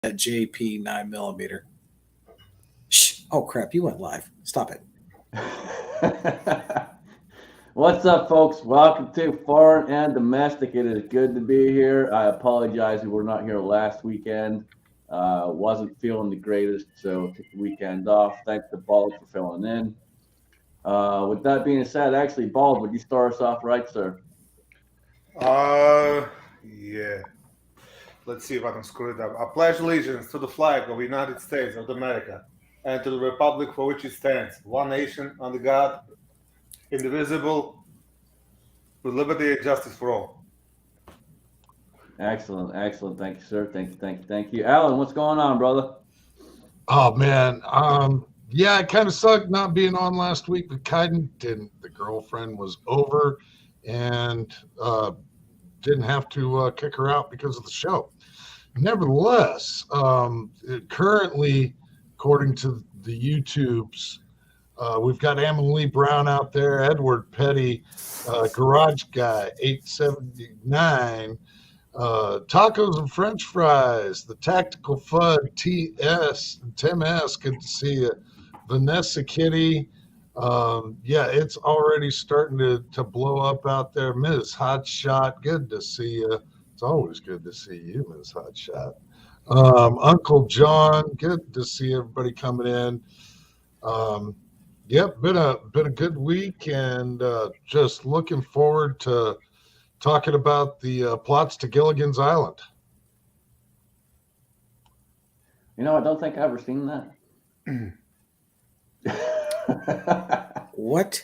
that JP 9mm. Shh. Oh crap! You went live. Stop it. What's up, folks? Welcome to Foreign and Domestic. It is good to be here. I apologize we were not here last weekend. Wasn't feeling the greatest, so took the weekend off. Thanks to Bald for filling in. With that being said, actually, Bald, would you start us off right, sir? Yeah. Let's see if I can screw it up. I pledge allegiance to the flag of the United States of America and to the republic for which it stands, one nation, under God, indivisible, with liberty and justice for all. Excellent, excellent. Thank you, sir. Thank you. Alan, what's going on, brother? Oh man, yeah, it kind of sucked not being on last week, but Kaiden didn't. The girlfriend was over, and didn't have to kick her out because of the show. Nevertheless, currently, according to the YouTubes, we've got Emily Brown out there, Edward Petty, Garage Guy 879. Tacos and French fries, the Tactical Fud, TS, and Tim S. Good to see you. Vanessa Kitty. Yeah, it's already starting to blow up out there. Ms. Hotshot, good to see you. It's always good to see you, Ms. Hotshot. Uncle John, good to see everybody coming in. Yep, been a good week, and just looking forward to talking about the plots to Gilligan's Island. You know, I don't think I've ever seen that. What?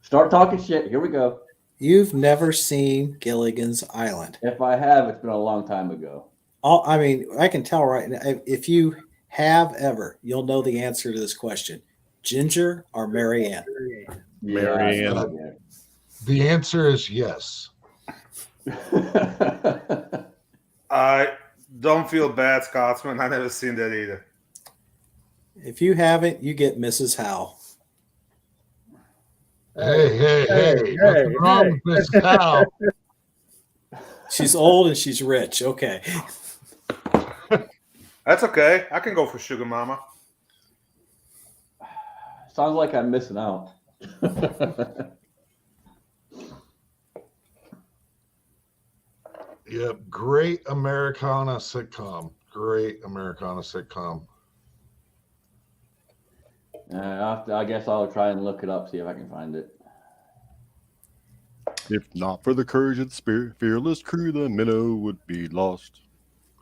Start talking shit. Here we go. You've never seen Gilligan's Island? If I have, it's been a long time ago. I mean, I can tell right now. If you have ever, you'll know the answer to this question: Ginger or Marianne? Marianne. The answer is yes. I don't feel bad, Scotsman. I never seen that either. If you haven't, you get Mrs. Howe. Hey. Nothing wrong with Mrs. Howe. She's old and she's rich. Okay. That's okay. I can go for Sugar Mama. Sounds like I'm missing out. Yep, great Americana sitcom. I guess I'll try and look it up, see if I can find it. If not for the courage and spirit, fearless crew, the minnow would be lost.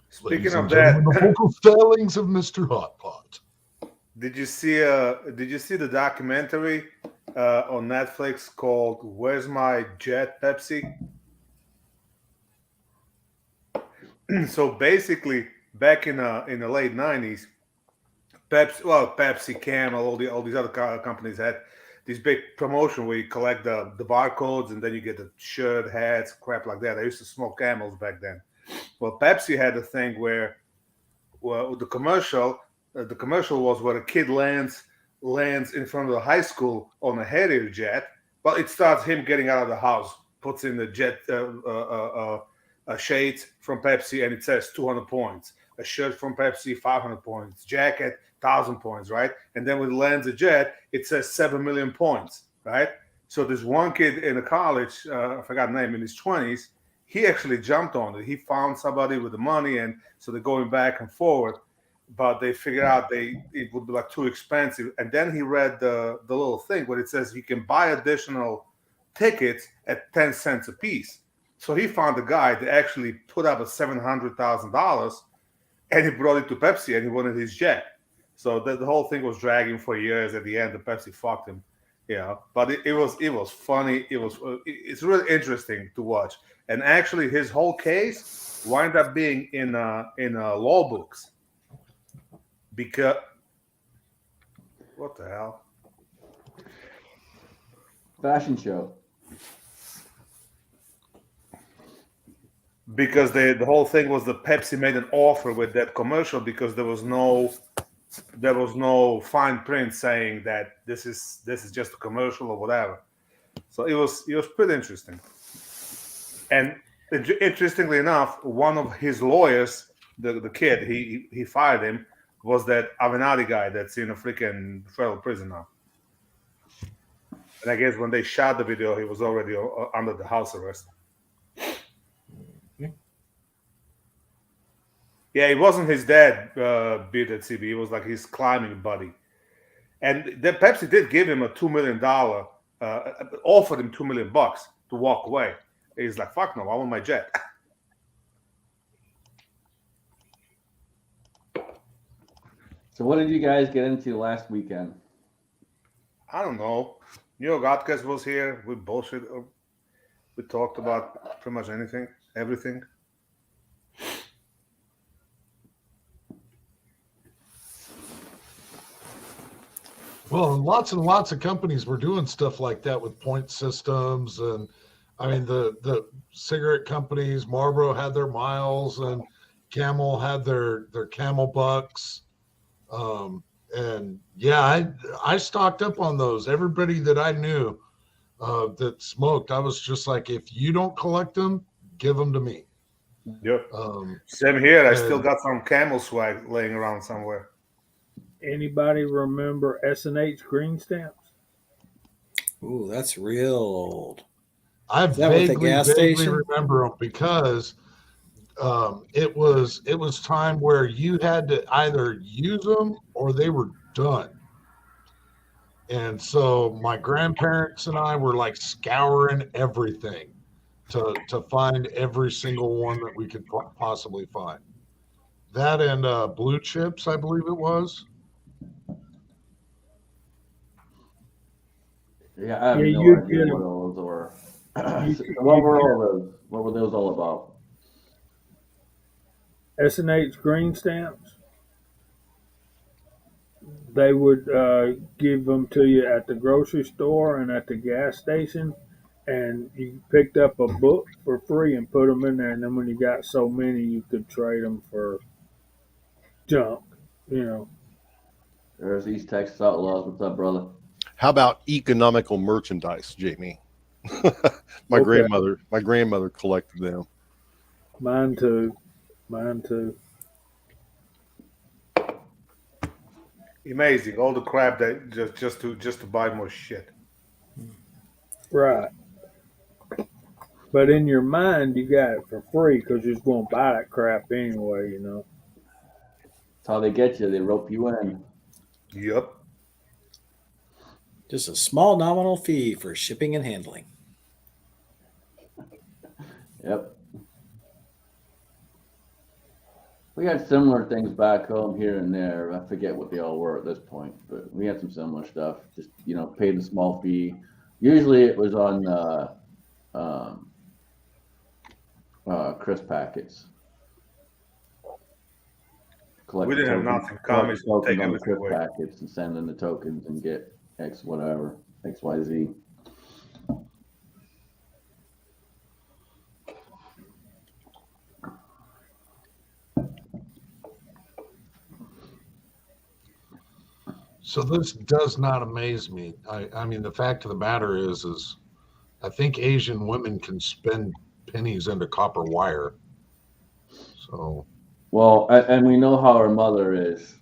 Speaking of gentlemen, that, the vocal stylings of Mr. Hot Pot. did you see the documentary on Netflix called "Where's My Jet, Pepsi"? So basically, back in the late '90s, Pepsi, Camel, all these other companies had this big promotion where you collect the barcodes and then you get the shirt, hats, crap like that. I used to smoke Camels back then. Well, Pepsi had a thing where, well, the commercial was where a kid lands in front of the high school on a Harrier jet. Well, it starts him getting out of the house, puts in the jet a shade from Pepsi, and it says 200 points. A shirt from Pepsi, 500 points. Jacket, 1,000 points, right? And then when it lands a jet, it says 7 million points, right? So this one kid in a college, I forgot the name, in his 20s, he actually jumped on it. He found somebody with the money, and so they're going back and forward. But they figured out it would be like too expensive. And then he read the little thing where it says you can buy additional tickets at 10 cents a piece. So he found a guy that actually put up a $700,000, and he brought it to Pepsi, and he wanted his jet. So the whole thing was dragging for years. At the end, the Pepsi fucked him, But it was funny. It's really interesting to watch. And actually, his whole case wound up being in law books because what the hell? Fashion show. Because the whole thing was the Pepsi made an offer with that commercial because there was no fine print saying that this is just a commercial or whatever. So it was pretty interesting. And interestingly enough, one of his lawyers the kid, he fired him, was that Avenatti guy that's in a freaking federal prison now. And I guess when they shot the video, he was already under the house arrest. Yeah, it wasn't his dad beat at CB. It was like his climbing buddy. And then Pepsi did give him a $2 million, offered him $2 million to walk away. He's like, fuck no, I want my jet. So what did you guys get into last weekend? I don't know. New York Outcast was here. We bullshit. We talked about pretty much anything, everything. Well, and lots of companies were doing stuff like that with point systems, and I mean the cigarette companies, Marlboro had their miles, and Camel had their Camel bucks, and yeah, I stocked up on those. Everybody that I knew that smoked, I was just like, if you don't collect them, give them to me. Yep. Same here. I still and- got some Camel swag laying around somewhere. Anybody remember S&H green stamps? Ooh, that's real old. I Is that with the vaguely gas station? remember them because it was time where you had to either use them or they were done. And so my grandparents and I were like scouring everything to find every single one that we could possibly find. That and blue chips, I believe it was. Yeah, I have Yeah, no you idea get what 'em. those were. You- So what were all those? What were those all about? S&H green stamps. They would give them to you at the grocery store and at the gas station, and you picked up a book for free and put them in there. And then when you got so many, you could trade them for junk. You know, There's East Texas Outlaws. What's up, brother? How about economical merchandise, Jamie? my Okay. grandmother collected them. mine too. Amazing. All the crap that just to buy more shit. Right. But in your mind, you got it for free because you're just going to buy that crap anyway. You know. That's how they get you. They rope you in. Yep. Just a small nominal fee for shipping and handling. Yep. We had similar things back home here and there. I forget what they all were at this point, but we had some similar stuff. Just, paid a small fee. Usually it was on crisp packets. Collect We the didn't have tokens- nothing. collect Commies the tokens take on the everything crisp away. packets and send in the tokens and get X whatever, XYZ. So this does not amaze me. I mean, the fact of the matter is I think Asian women can spin pennies into copper wire. So Well, and we know how her mother is.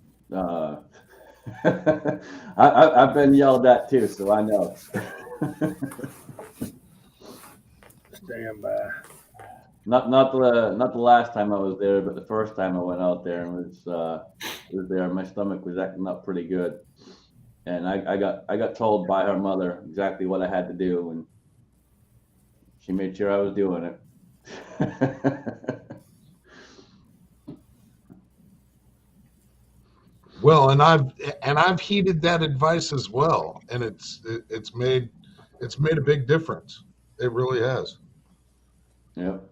I've been yelled at too, so I know. Stand by. Not the last time I was there, but the first time I went out there and was there. My stomach was acting up pretty good, and I got told by her mother exactly what I had to do, and she made sure I was doing it. well, and I've heeded that advice as well, and it's made a big difference. It really has. Yep.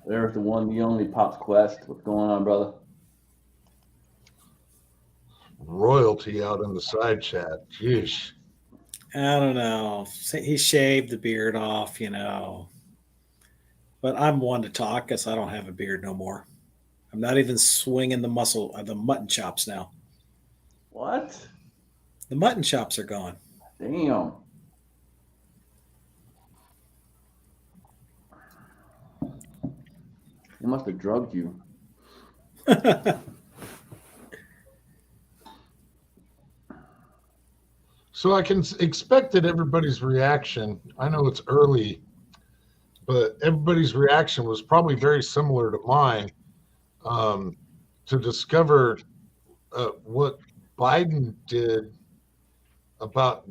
There's the one, the only Pops Quest. What's going on, brother? Royalty out in the side chat. Jeez. I don't know. He shaved the beard off, But I'm one to talk because I don't have a beard no more. I'm not even swinging the mutton chops now. What? The mutton chops are gone. Damn. He must have drugged you. So I can expect that everybody's reaction, I know it's early, but everybody's reaction was probably very similar to mine, to discover what Biden did about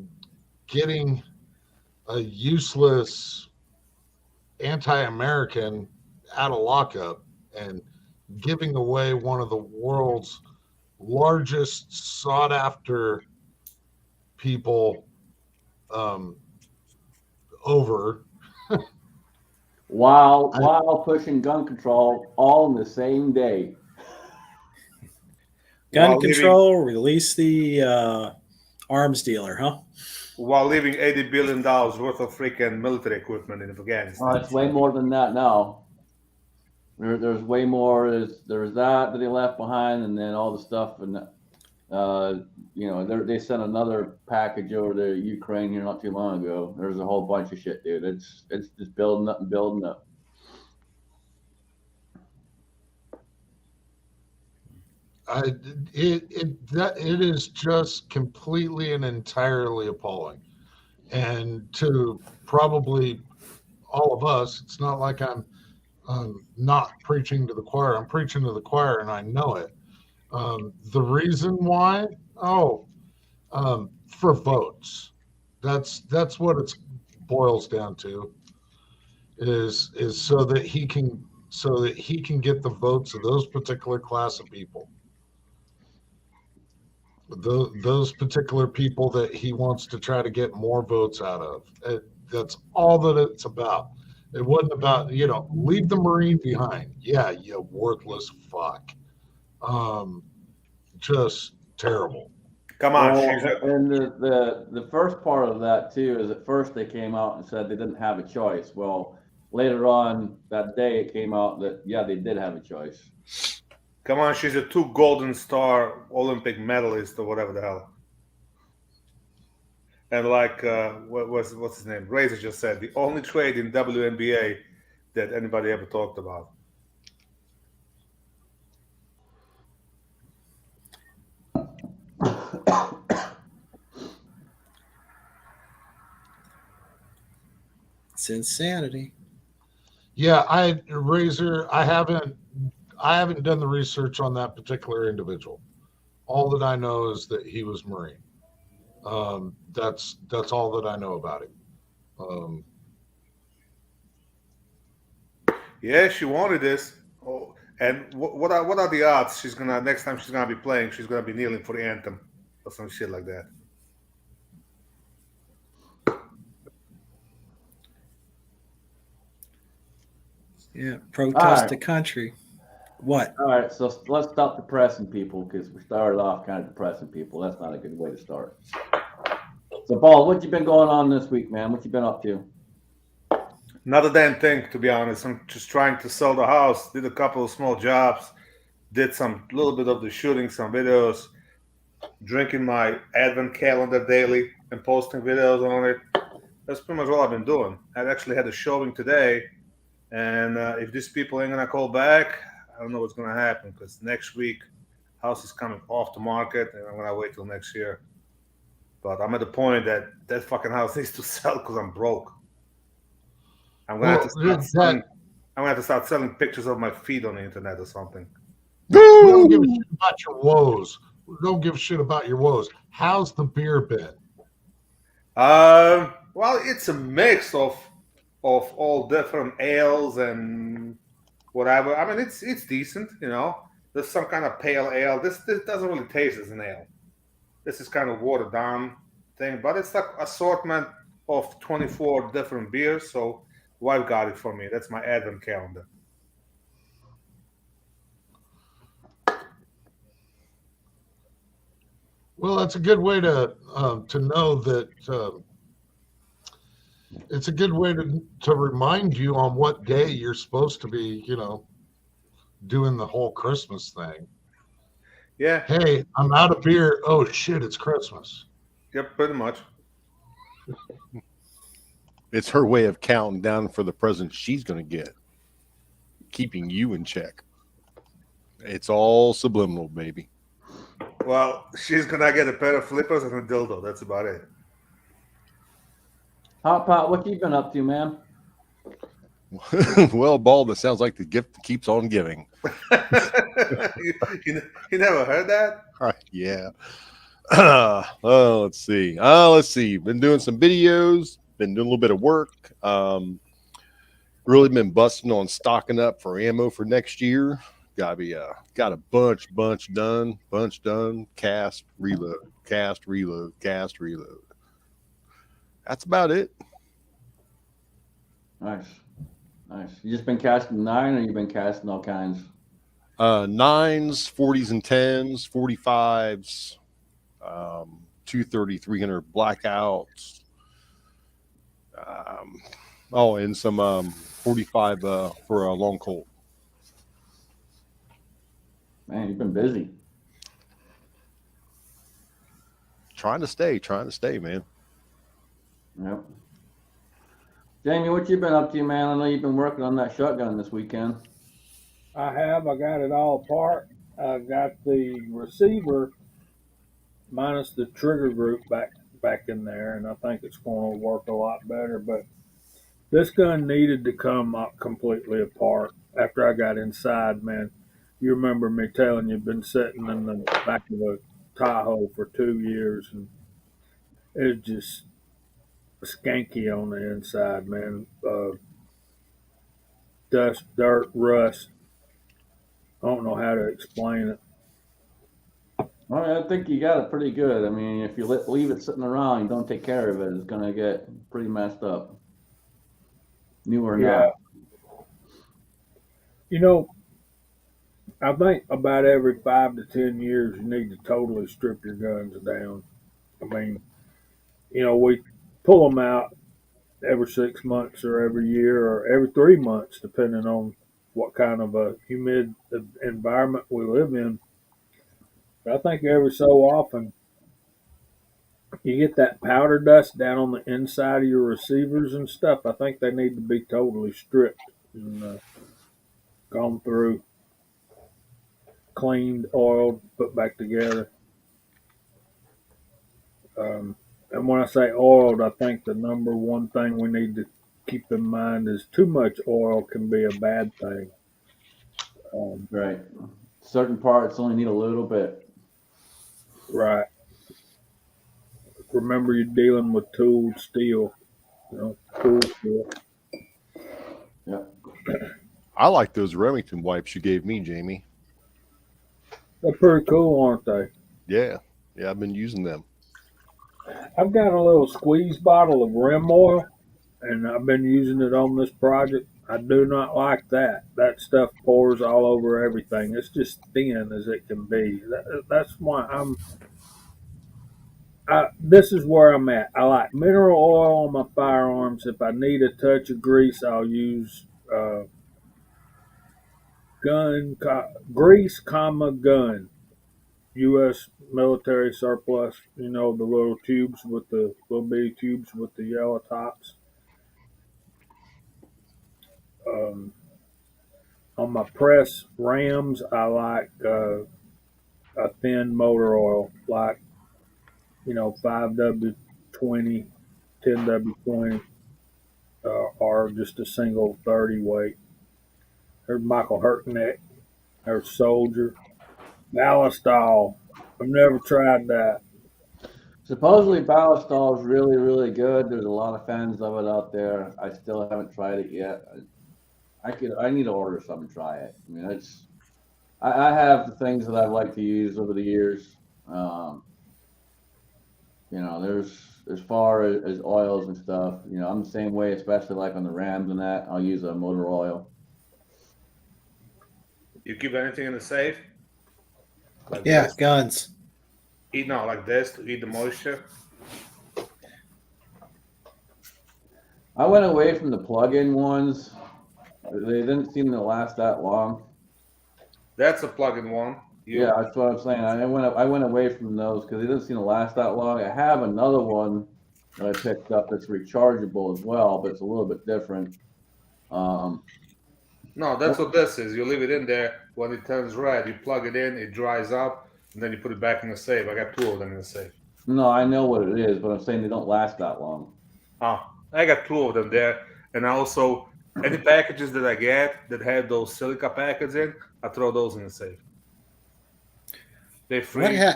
getting a useless anti-American out of lockup and giving away one of the world's largest sought after people over while pushing gun control all in the same day. Gun While control, release the arms dealer, huh? while leaving $80 billion worth of freaking military equipment in Afghanistan. It's way more than that now. There's way more. There's that he left behind, and then all the stuff, and they sent another package over to Ukraine here not too long ago. There's a whole bunch of shit, dude. It's just building up and building up. It is just completely and entirely appalling. And to probably all of us, it's not like I'm not preaching to the choir. I'm preaching to the choir, and I know it. The reason why, for votes. That's what it boils down to. Is so that he can get the votes of those particular class of people. Those particular people that he wants to try to get more votes out of. That's all that it's about. It wasn't about, leave the Marine behind. Yeah, you worthless fuck. Just terrible. Come on, and the first part of that too is at first they came out and said they didn't have a choice. Well, later on that day it came out that they did have a choice. Come on, she's a 2 Golden Star Olympic medalist or whatever the hell. And like what's his name? Razor just said, the only trade in WNBA that anybody ever talked about. It's insanity. Yeah, Razor, I haven't done the research on that particular individual. All that I know is that he was Marine. That's all that I know about him. Yeah, she wanted this. Oh, and what are the odds next time she's gonna be playing, she's gonna be kneeling for the anthem or some shit like that? Yeah, protest the country. What? All right, so let's stop depressing people because we started off kind of depressing people. That's not a good way to start. So, Paul, what you been going on this week, man? What you been up to? Not a damn thing, to be honest. I'm just trying to sell the house. Did a couple of small jobs. Did some little bit of the shooting, some videos. Drinking my advent calendar daily and posting videos on it. That's pretty much all I've been doing. I actually had a showing today, and if these people ain't gonna call back, I don't know what's gonna happen because next week house is coming off the market, and I'm gonna wait till next year. But I'm at the point that fucking house needs to sell because I'm broke. I'm gonna have to start selling pictures of my feet on the internet or something. We don't give a shit about your woes. We don't give a shit about your woes. How's the beer been? Well, it's a mix of all different ales and whatever. I mean, it's decent, There's some kind of pale ale. This doesn't really taste as an ale. This is kind of watered down thing, but it's like assortment of 24 different beers. So wife got it for me. That's my advent calendar. Well, that's a good way to know that. It's a good way to remind you on what day you're supposed to be, doing the whole Christmas thing. Yeah. Hey, I'm out of beer. Oh shit, it's Christmas. Yep, pretty much. It's her way of counting down for the present she's going to get, keeping you in check. It's all subliminal, baby. Well, she's gonna get a pair of flippers and a dildo. That's about it. Hot Pot, what you been up to, man? Well, ball, that sounds like the gift that keeps on giving. you never heard that? Yeah. Oh, let's see. Been doing some videos, been doing a little bit of work. Really been busting on stocking up for ammo for next year. Got a bunch done. Cast, reload, cast, reload. That's about it. Nice. You just been casting 9, or you been casting all kinds? 9s, 40s and 10s, 45s, 230, 300 blackouts. And some 45 for a long colt. Man, you've been busy. Trying to stay, man. Yep. Jamie, what you been up to, man? I know you've been working on that shotgun this weekend. I got it all apart. I got the receiver minus the trigger group back in there, and I think it's going to work a lot better. But this gun needed to come up completely apart after I got inside, man. You remember me telling you, been sitting in the back of a Tahoe for 2 years, and it's just skanky on the inside, man. Dust, dirt, rust. I don't know how to explain it. Well, I think you got it pretty good. I mean, if you leave it sitting around and don't take care of it, it's going to get pretty messed up. New or not. You know, I think about every 5 to 10 years you need to totally strip your guns down. I mean, we pull them out every 6 months or every year or every 3 months, depending on what kind of a humid environment we live in. But I think every so often you get that powder dust down on the inside of your receivers and stuff. I think they need to be totally stripped and gone through, cleaned, oiled, put back together. And when I say oiled, I think the number one thing we need to keep in mind is too much oil can be a bad thing. Right. Certain parts only need a little bit. Right. Remember, you're dealing with tooled steel. Tool steel. Yeah. I like those Remington wipes you gave me, Jamie. They're pretty cool, aren't they? Yeah, I've been using them. I've got a little squeeze bottle of rim oil, and I've been using it on this project. I do not like that. That stuff pours all over everything. It's just thin as it can be. That's why this is where I'm at. I like mineral oil on my firearms. If I need a touch of grease, I'll use grease, gun. U.S. military surplus. The little tubes with the little bitty tubes with the yellow tops. On my press rams, I like a thin motor oil, like 5W20, 10W20, or just a single 30 weight. There's Michael Hurtneck. There's Soldier. Ballistol. I've never tried that. Supposedly Ballistol is really, really good. There's a lot of fans of it out there. I still haven't tried it yet. I need to order some and try it. I mean, I have the things that I've liked to use over the years. There's as far as oils and stuff. I'm the same way, especially like on the Rams and that. I'll use a motor oil. You keep anything in the safe? Like this? Guns. Like this to eat the moisture. I went away from the plug-in ones. They didn't seem to last that long. That's a plug-in one. Yeah, that's what I'm saying. I went away from those because they didn't seem to last that long. I have another one that I picked up that's rechargeable as well, but it's a little bit different. No, that's what this is. You leave it in there. When it turns red, you plug it in. It dries up, and then you put it back in the safe. I got 2 of them in the safe. No, I know what it is, but I'm saying they don't last that long. I got 2 of them there, and I also any packages that I get that have those silica packets in, I throw those in the safe. They What freeze.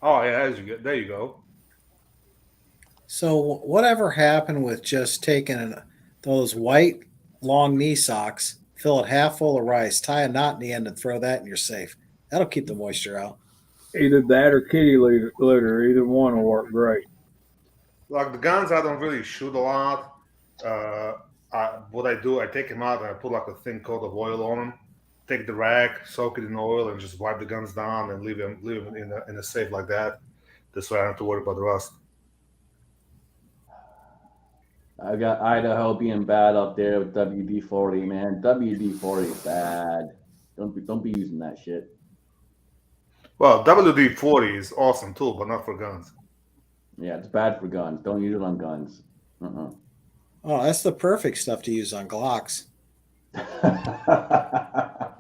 Oh yeah, there you go. So whatever happened with just taking those white long knee socks, fill it half full of rice, tie a knot in the end, and throw that in your safe? That'll keep the moisture out. Either that or kitty litter. Either one will work great. Like the guns, I don't really shoot a lot. What I do, I take them out and I put like a thin coat of oil on them. Take the rack, soak it in oil, and just wipe the guns down and leave them in a safe like that. This way, I don't have to worry about the rust. I got Idaho being bad up there with WD-40, man. WD-40 is bad. Don't be using that shit. Well, WD-40 is awesome too, but not for guns. Yeah, it's bad for guns. Don't use it on guns. Uh-uh. Oh, that's the perfect stuff to use on Glocks.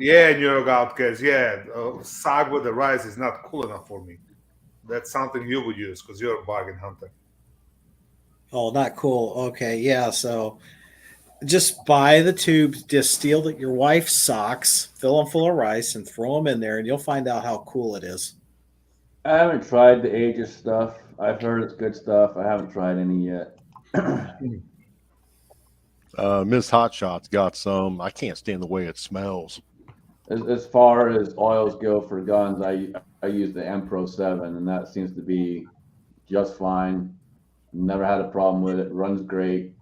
Yeah, New York Outcast. Yeah, sag with the rice is not cool enough for me. That's something you would use because you're a bargain hunter. Oh, not cool. Okay, yeah. So just buy the tubes, just steal your wife's socks, fill them full of rice, and throw them in there, and you'll find out how cool it is. I haven't tried the Aegis stuff. I've heard it's good stuff. I haven't tried any yet. Miss Hotshot's got some. I can't stand the way it smells. As far as oils go for guns, I use the AllenBePro 7, and that seems to be just fine. Never had a problem with it. Runs great.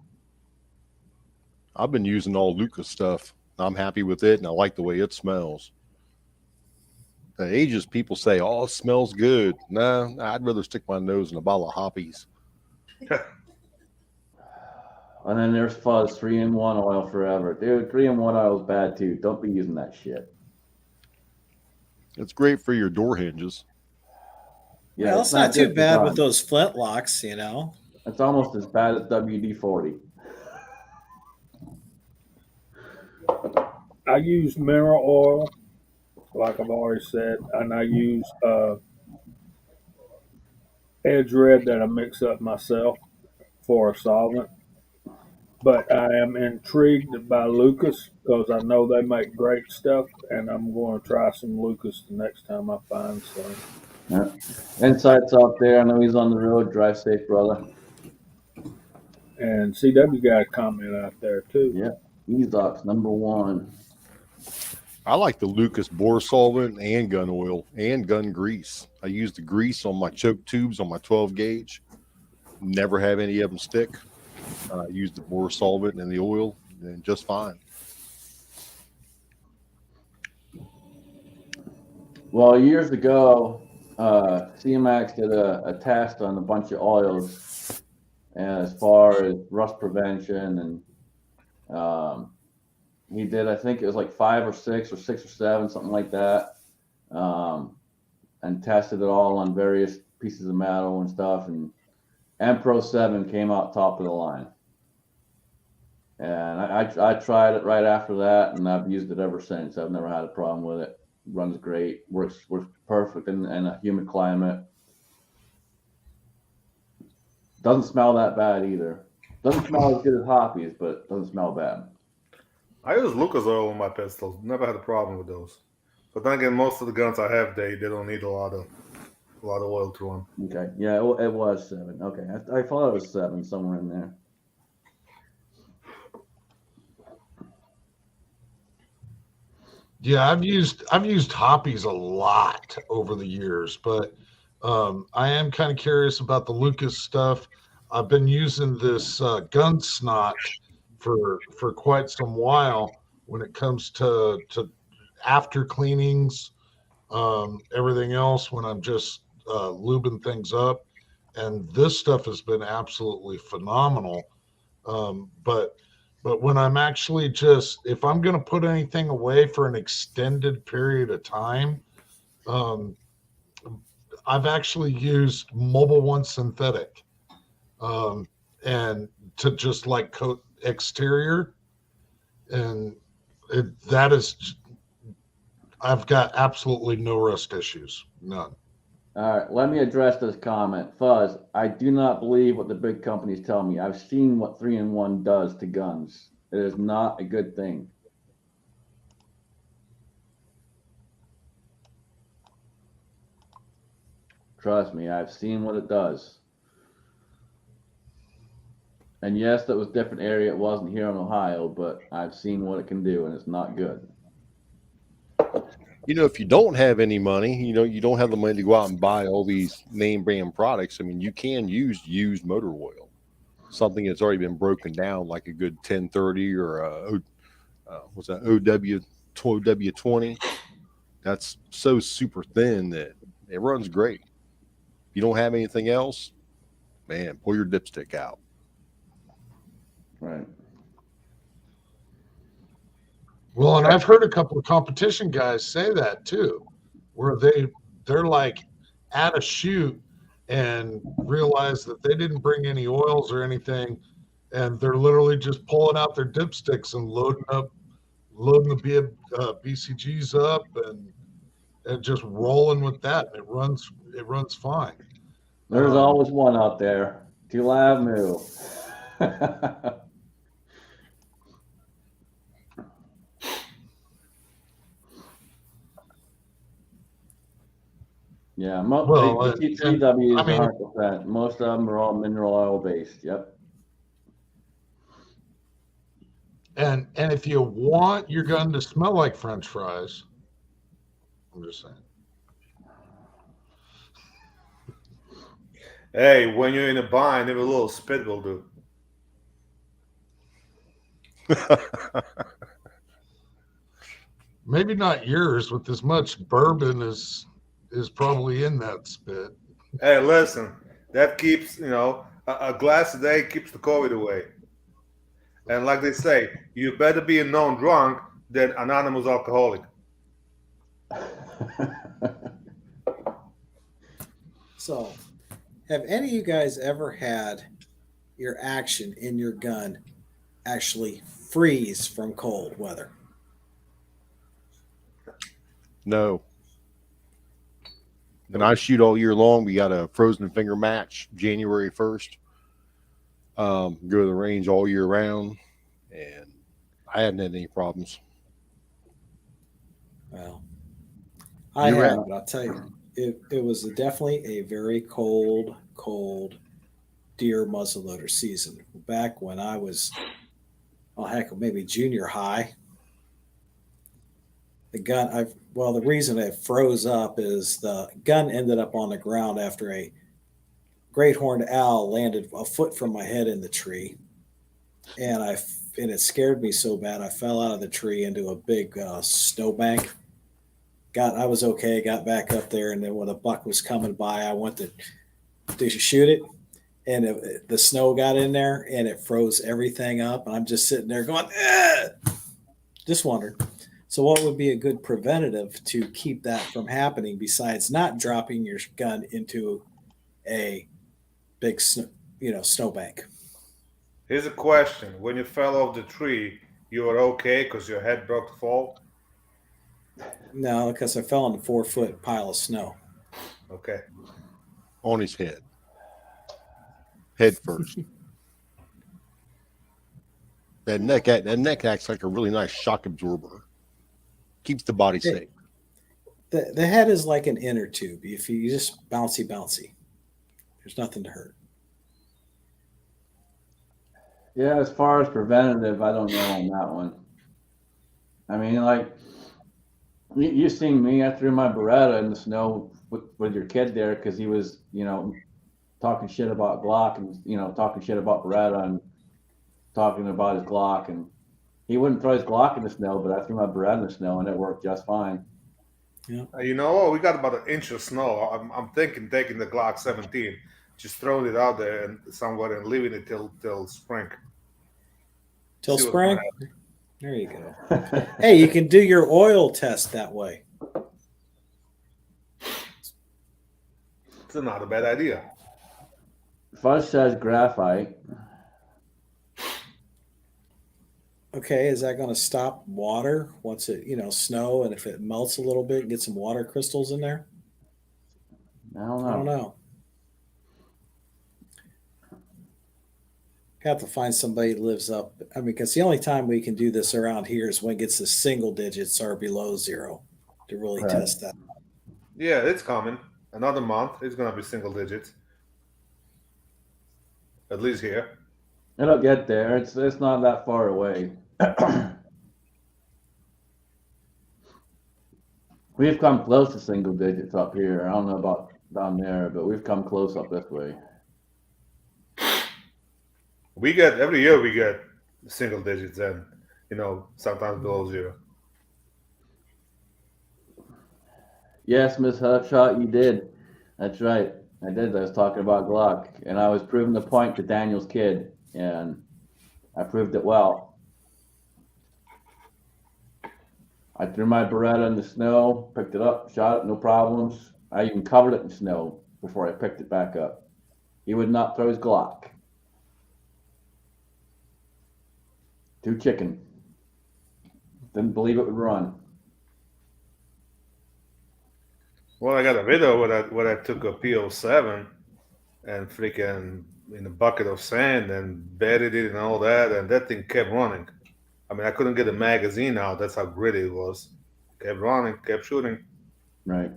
I've been using all Lucas stuff. I'm happy with it, and I like the way it smells. The Aegis people say, "Oh, it smells good." Nah, I'd rather stick my nose in a bottle of Hoppies. And then there's Fuzz 3-in-1 oil forever. Dude, 3-in-1 oil is bad too. Don't be using that shit. It's great for your door hinges. Yeah, well, it's not too bad with those flintlocks, you know. It's almost as bad as WD-40. I use mineral oil, like I've already said, and I use Edge Red that I mix up myself for a solvent. But I am intrigued by Lucas because I know they make great stuff, and I'm going to try some Lucas the next time I find some. Yeah. Insight's out there. I know he's on the road. Drive safe, brother. And CW got a comment out there too. Yeah, Ezox #1. I like the Lucas bore solvent and gun oil and gun grease. I use the grease on my choke tubes on my 12 gauge. Never have any of them stick. I use the bore solvent and the oil, and just fine. Well, years ago, CMAX did a test on a bunch of oils as far as rust prevention, and he did, I think it was like 5 or 6 or 6 or 7, something like that, and tested it all on various pieces of metal and stuff, and AllenBePro 7 came out top of the line. And I tried it right after that, and I've used it ever since. I've never had a problem with it. Runs great, works perfect in a humid climate. Doesn't smell that bad either. Doesn't smell as good as Hoppies, but doesn't smell bad. I use Lucas oil on my pistols. Never had a problem with those. But then again, most of the guns I have, they don't need a lot of oil to run. Okay, yeah, it was 7. Okay, I thought it was 7 somewhere in there. Yeah, I've used Hoppies a lot over the years, but I am kind of curious about the Lucas stuff. I've been using this gun snot for quite some while when it comes to after cleanings, everything else when I'm just lubing things up, and this stuff has been absolutely phenomenal. But when I'm actually just, if I'm going to put anything away for an extended period of time, I've actually used Mobile One synthetic, and to just like coat exterior, and That is, I've got absolutely no rust issues, none. All right, let me address this comment. Fuzz, I do not believe what the big companies tell me. I've seen what 3-in-1 does to guns. It is not a good thing. Trust me, I've seen what it does. And yes, that was a different area. It wasn't here in Ohio, but I've seen what it can do, and it's not good. You know, if you don't have any money, you don't have the money to go out and buy all these name brand products. I mean, you can use used motor oil, something that's already been broken down, like a good 1030 or what's that, OW20. That's so super thin that it runs great. If you don't have anything else, man, pull your dipstick out. Right. Well, and I've heard a couple of competition guys say that too, where they're like at a shoot and realize that they didn't bring any oils or anything, and they're literally just pulling out their dipsticks and loading the BCGs up and just rolling with that. And it runs fine. There's always one out there. Too loud, moo. Yeah, the CW is 100%. Most of them are all mineral oil based. Yep. And if you want your gun to smell like French fries, I'm just saying. Hey, when you're in a bind, even a little spit will do. Maybe not yours, with as much bourbon is probably in that spit. Hey, listen, that keeps, a glass a day keeps the COVID away. And like they say, you better be a known drunk than anonymous alcoholic. So, have any of you guys ever had your action in your gun actually freeze from cold weather? No. And I shoot all year long. We got a frozen finger match January 1st. Go to the range all year round, and I hadn't had any problems. Well, I have, but I'll tell you, it was definitely a very cold deer muzzleloader season back when I was, maybe junior high. The reason it froze up is the gun ended up on the ground after a great horned owl landed a foot from my head in the tree, and it scared me so bad I fell out of the tree into a big snowbank. I was okay, got back up there, and then when a buck was coming by, I went to shoot it, and the snow got in there and it froze everything up, and I'm just sitting there going, just wondered. So what would be a good preventative to keep that from happening besides not dropping your gun into a big snowbank? Here's a question. When you fell off the tree, you were okay because your head broke the fall? No, because I fell on a 4-foot pile of snow. Okay. On his head. Head first. That neck acts like a really nice shock absorber. Keeps the body safe. The head is like an inner tube. If you just bouncy, there's nothing to hurt. Yeah, as far as preventative, I don't know on that one. I mean, like, you seen me, I threw my Beretta in the snow with your kid there because he was, talking shit about Glock and, talking shit about Beretta and talking about his Glock. And he wouldn't throw his Glock in the snow, but I threw my Beretta in the snow and it worked just fine. Yeah. We got about an inch of snow. I'm thinking taking the Glock 17, just throwing it out there and somewhere and leaving it till spring. Till spring? There you go. Hey, you can do your oil test that way. It's not a bad idea. Fuzz says graphite. Okay, is that going to stop water once it, snow, and if it melts a little bit, get some water crystals in there? I don't I don't know. know. Have to find somebody that lives up. I mean, because the only time we can do this around here is when it gets to single digits or below zero to really Right. test that. Yeah, it's coming. Another month, it's gonna be single digits, at least here. It'll get there. It's not that far away. We've come close to single digits up here. I don't know about down there, but we've come close up this way. We get every year we get single digits, and sometimes below zero. Yes, Miss Hutshot, you did. That's right. I did. I was talking about Glock, and I was proving the point to Daniel's kid, and I proved it well. I threw my Beretta in the snow, picked it up, shot it, no problems. I even covered it in snow before I picked it back up. He would not throw his Glock. Too chicken. Didn't believe it would run. Well, I got a video where I took a PO7 and freaking in a bucket of sand and buried it and all that, and that thing kept running. I mean, I couldn't get the magazine out. That's how gritty it was. Kept running, kept shooting. Right.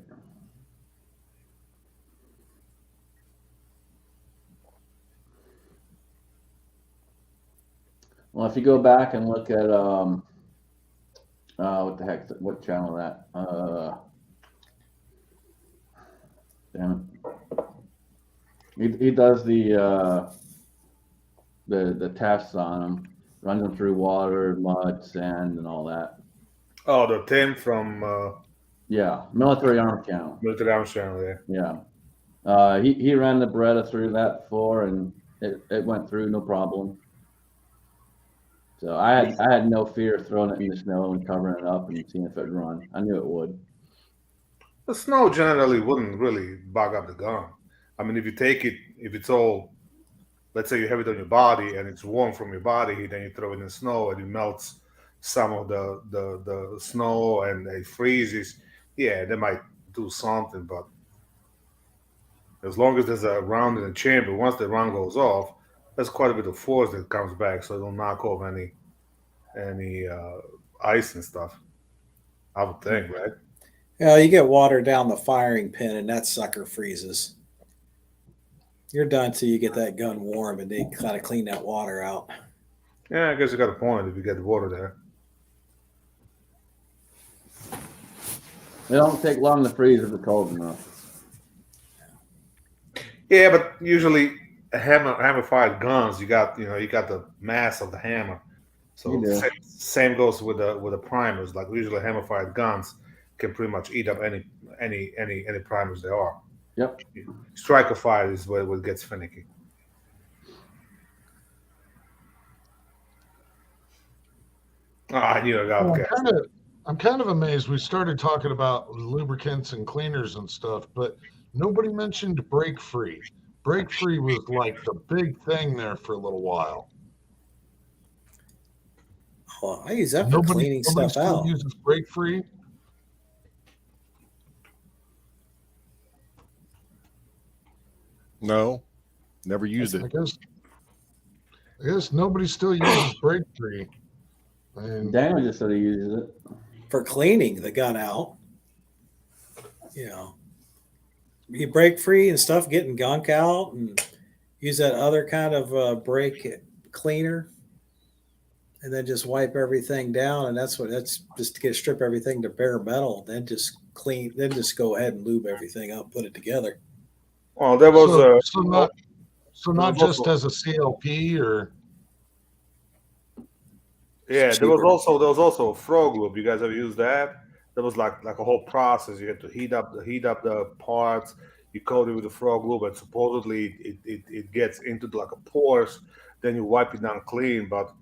Well, if you go back and look at what the heck? What channel that? Damn it. He does the tests on them, runs them through water, mud, sand, and all that. Oh, the Tim from Yeah, military arms channel. Military Arms Channel there. Yeah. He ran the Beretta through that before, and it went through no problem. So I had no fear of throwing it in the snow and covering it up and seeing if it'd run. I knew it would. The snow generally wouldn't really bog up the gun. I mean, if you take it, if it's all, let's say you have it on your body and it's warm from your body, then you throw it in the snow and it melts some of the snow and it freezes. Yeah, they might do something, but as long as there's a round in the chamber, once the round goes off, there's quite a bit of force that comes back, so it'll knock off any ice and stuff. I would think, right? Yeah, you get water down the firing pin, and that sucker freezes. You're done till you get that gun warm, and they kind of clean that water out. Yeah, I guess you got a point if you get the water there. It don't take long to freeze if it's cold enough. Yeah, but usually hammer fired guns, you got the mass of the hammer. So You do. same goes with the primers. Like usually hammer fired guns can pretty much eat up any primers there are. Yep. Striker fire is where it gets finicky. I knew it. Well, Okay. I'm kind of amazed. We started talking about lubricants and cleaners and stuff, but nobody mentioned brake free. Brake free was like the big thing there for a little while. Well, I use that for cleaning nobody stuff still out. uses brake free. No, never used I it. guess nobody still uses brake free. And Daniel just said he uses it. For cleaning the gun out. You break free and stuff, getting gunk out, and use that other kind of brake cleaner, and then just wipe everything down. And that's just to strip everything to bare metal. Then just clean. Then just go ahead and lube everything up, put it together. Well, there was so not just as a CLP or yeah, Cheaper. there was also a frog lube. You guys ever used that? There was like a whole process. You had to heat up the parts. You coat it with the frog lube, and supposedly it gets into like a pores. Then you wipe it down clean. But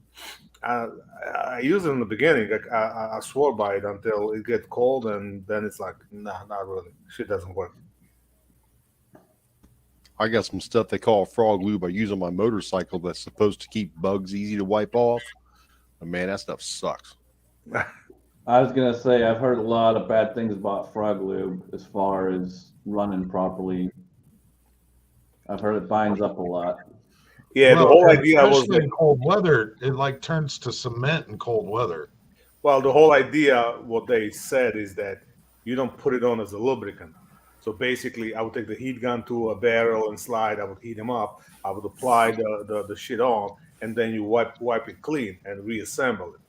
I used it in the beginning. Like, I swore by it until it gets cold, and then it's like, nah, not really. Shit doesn't work. I got some stuff they call frog lube I use on my motorcycle that's supposed to keep bugs easy to wipe off. Man, that stuff sucks. I was gonna say I've heard a lot of bad things about frog lube as far as running properly. I've heard it binds up a lot. Yeah, the Well, whole and idea was especially that in cold weather, it like turns to cement in cold weather. well, the whole idea, what they said is that you don't put it on as a lubricant. So basically, I would take the heat gun to a barrel and slide. I would heat them up. I would apply the shit on, and then you wipe it clean and reassemble it.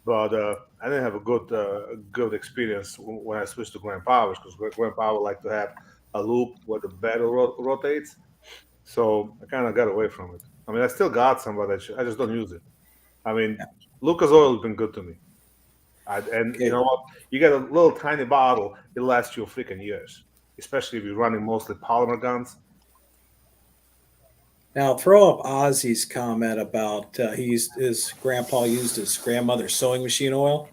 But I didn't have a good experience when I switched to Grand Powers because Grand Power like to have a loop where the barrel rotates. So I kind of got away from it. I mean, I still got some, but I just don't use it. I mean, Lucas Oil has been good to me. And you Okay. know what? You get a little tiny bottle, it lasts you freaking years, especially if you're running mostly polymer guns. Now throw up Ozzy's comment about his grandpa used his grandmother's sewing machine oil.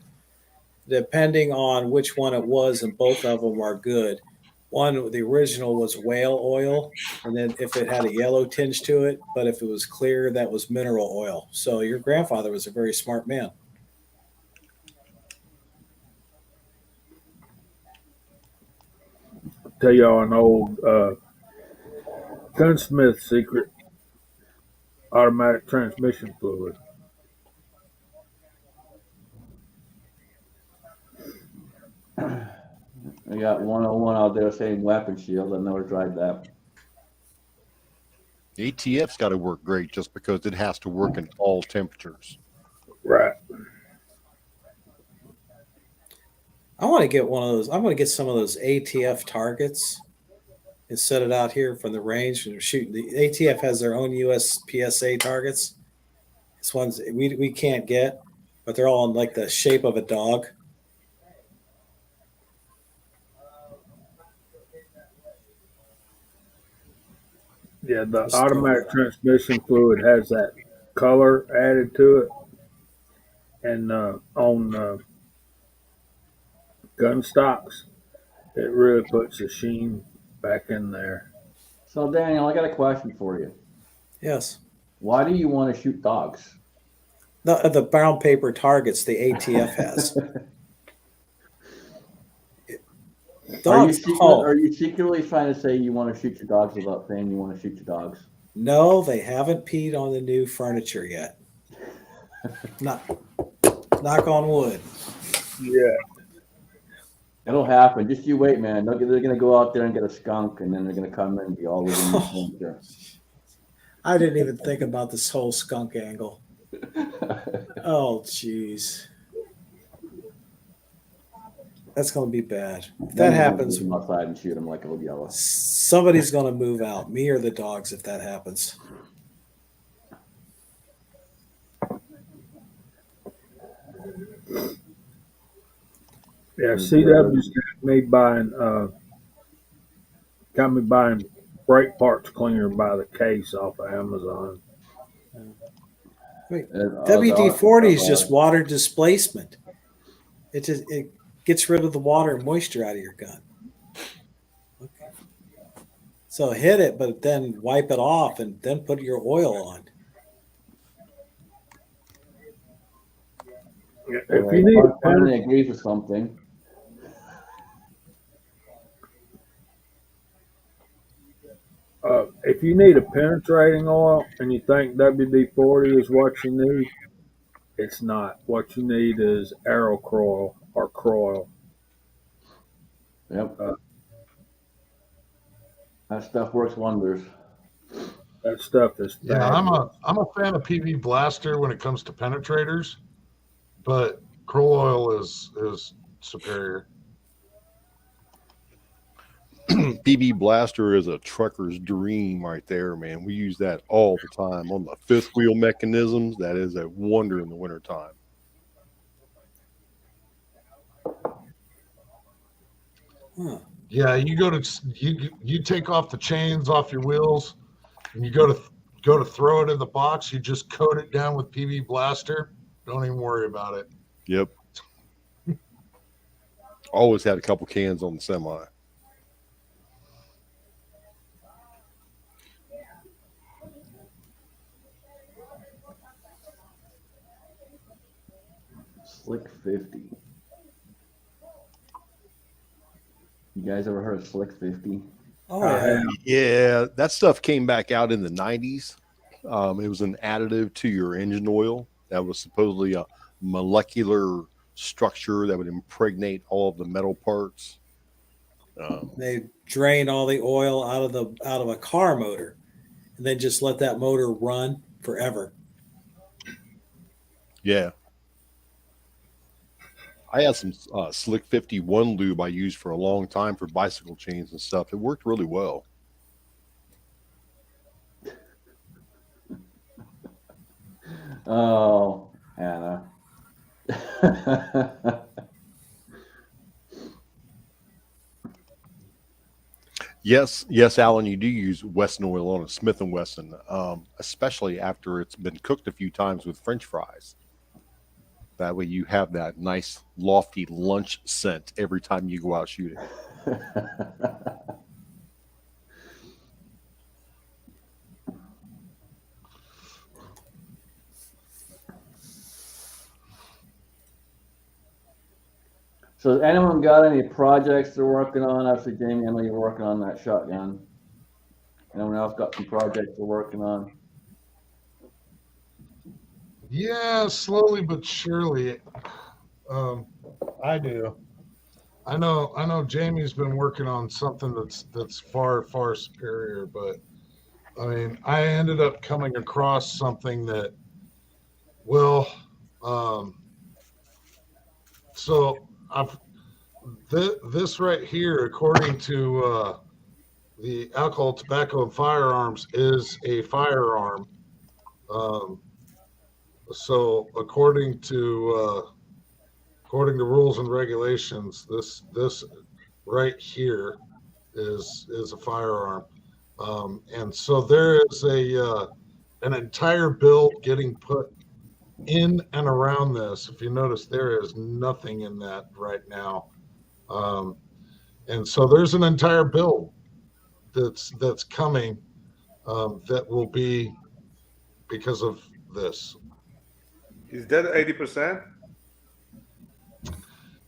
Depending on which one it was, and both of them are good. One, the original was whale oil, and then if it had a yellow tinge to it, but if it was clear, that was mineral oil. So your grandfather was a very smart man. Tell y'all an old gunsmith secret: automatic transmission fluid. I got 101 out there saying weapon shield. I've never tried that. The ATF's got to work great just because it has to work in all temperatures. Right. I want to get one of those. I want to get some of those ATF targets and set it out here from the range and shoot. The ATF has their own US PSA targets. It's ones we can't get, but they're all in like the shape of a dog. Yeah, the Just automatic transmission fluid has that color added to it, and on gun stocks, it really puts the sheen back in there. So Daniel, I got a question for you. Yes. Why do you want to shoot dogs? The brown paper targets the ATF has. Dogs. Are you secretly trying to say you want to shoot your dogs without saying you want to shoot your dogs? No, they haven't peed on the new furniture yet. Not knock on wood. Yeah, It'll happen. Just you wait, man. They're gonna go out there and get a skunk, and then they're gonna come in and be all over the furniture. I didn't even think about this whole skunk angle. Oh, jeez. That's going to be bad. If that happens, Come outside and shoot them like old yellow. somebody's going to move out, me or the dogs, if that happens. yeah. CW's got me buying brake parts cleaner by the case off of Amazon. Wait, WD-40 is just water displacement. It gets rid of the water and moisture out of your gun. Okay. So hit it, but then wipe it off and then put your oil on. If you need Finally agrees with something. if you need a penetrating oil and you think WD-40 is what you need, it's not. What you need is Aerocroil or Croil. Yep. That stuff works wonders. That stuff is Yeah, fabulous. I'm a fan of PB Blaster when it comes to penetrators, but Kroll oil is superior. PB Blaster is a trucker's dream right there, man. We use that all the time on the fifth wheel mechanisms. That is a wonder in the wintertime. Huh. Yeah, you take off the chains off your wheels, and you go to throw it in the box. You just coat it down with PB Blaster. Don't even worry about it. Yep. Always had a couple cans on the semi. Slick 50. You guys ever heard of Slick 50? Oh I yeah. have. Yeah, that stuff came back out in the 90s. It was an additive to your engine oil that was supposedly a molecular structure that would impregnate all of the metal parts. They drain all the oil out of a car motor, and then just let that motor run forever. Yeah. I had some Slick 51 lube I used for a long time for bicycle chains and stuff. It worked really well. Oh, Hannah. Yes, Alan, you do use Wesson oil on a Smith & Wesson, especially after it's been cooked a few times with French fries. That way you have that nice, lofty lunch scent every time you go out shooting. So has anyone got any projects they're working on? Obviously, Jamie, I know you're working on that shotgun. Anyone else got some projects they're working on? Yeah, slowly but surely. I do. I know Jamie's been working on something that's far, far superior, but I mean, I ended up coming across something that, well, so this right here, according to the Alcohol, Tobacco, and Firearms, is a firearm. So according to rules and regulations, this right here is a firearm, and so there is an entire build getting put in and around this. If you notice, there is nothing in that right now, and so there's an entire build that's coming, that will be because of this. Is that 80%?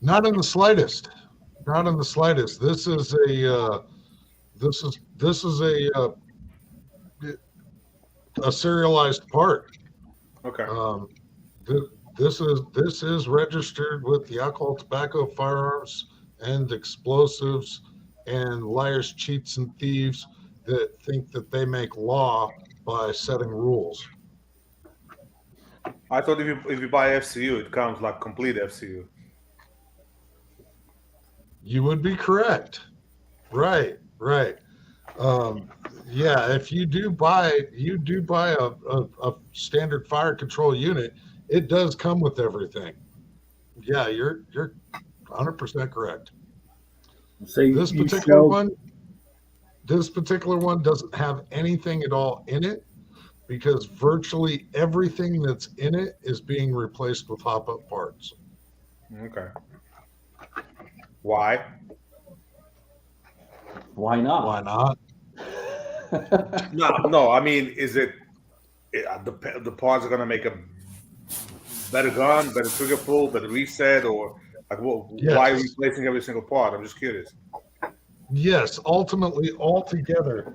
Not in the slightest. Not in the slightest. This is a a serialized part. Okay. This is registered with the Alcohol, Tobacco, Firearms, and Explosives, and liars, cheats, and thieves that think that they make law by setting rules. I thought if you buy FCU, it comes like complete FCU. You would be correct. Right. Yeah, if you do buy a standard fire control unit, it does come with everything. Yeah, you're 100% correct. See, This you particular showed, one doesn't have anything at all in it, because virtually everything that's in it is being replaced with hop-up parts. Okay. Why? Why not? Why not? No. I mean, is the parts are gonna make a better gun, better trigger pull, better reset, or like Yes. why replacing every single part? I'm just curious. Yes, ultimately, altogether,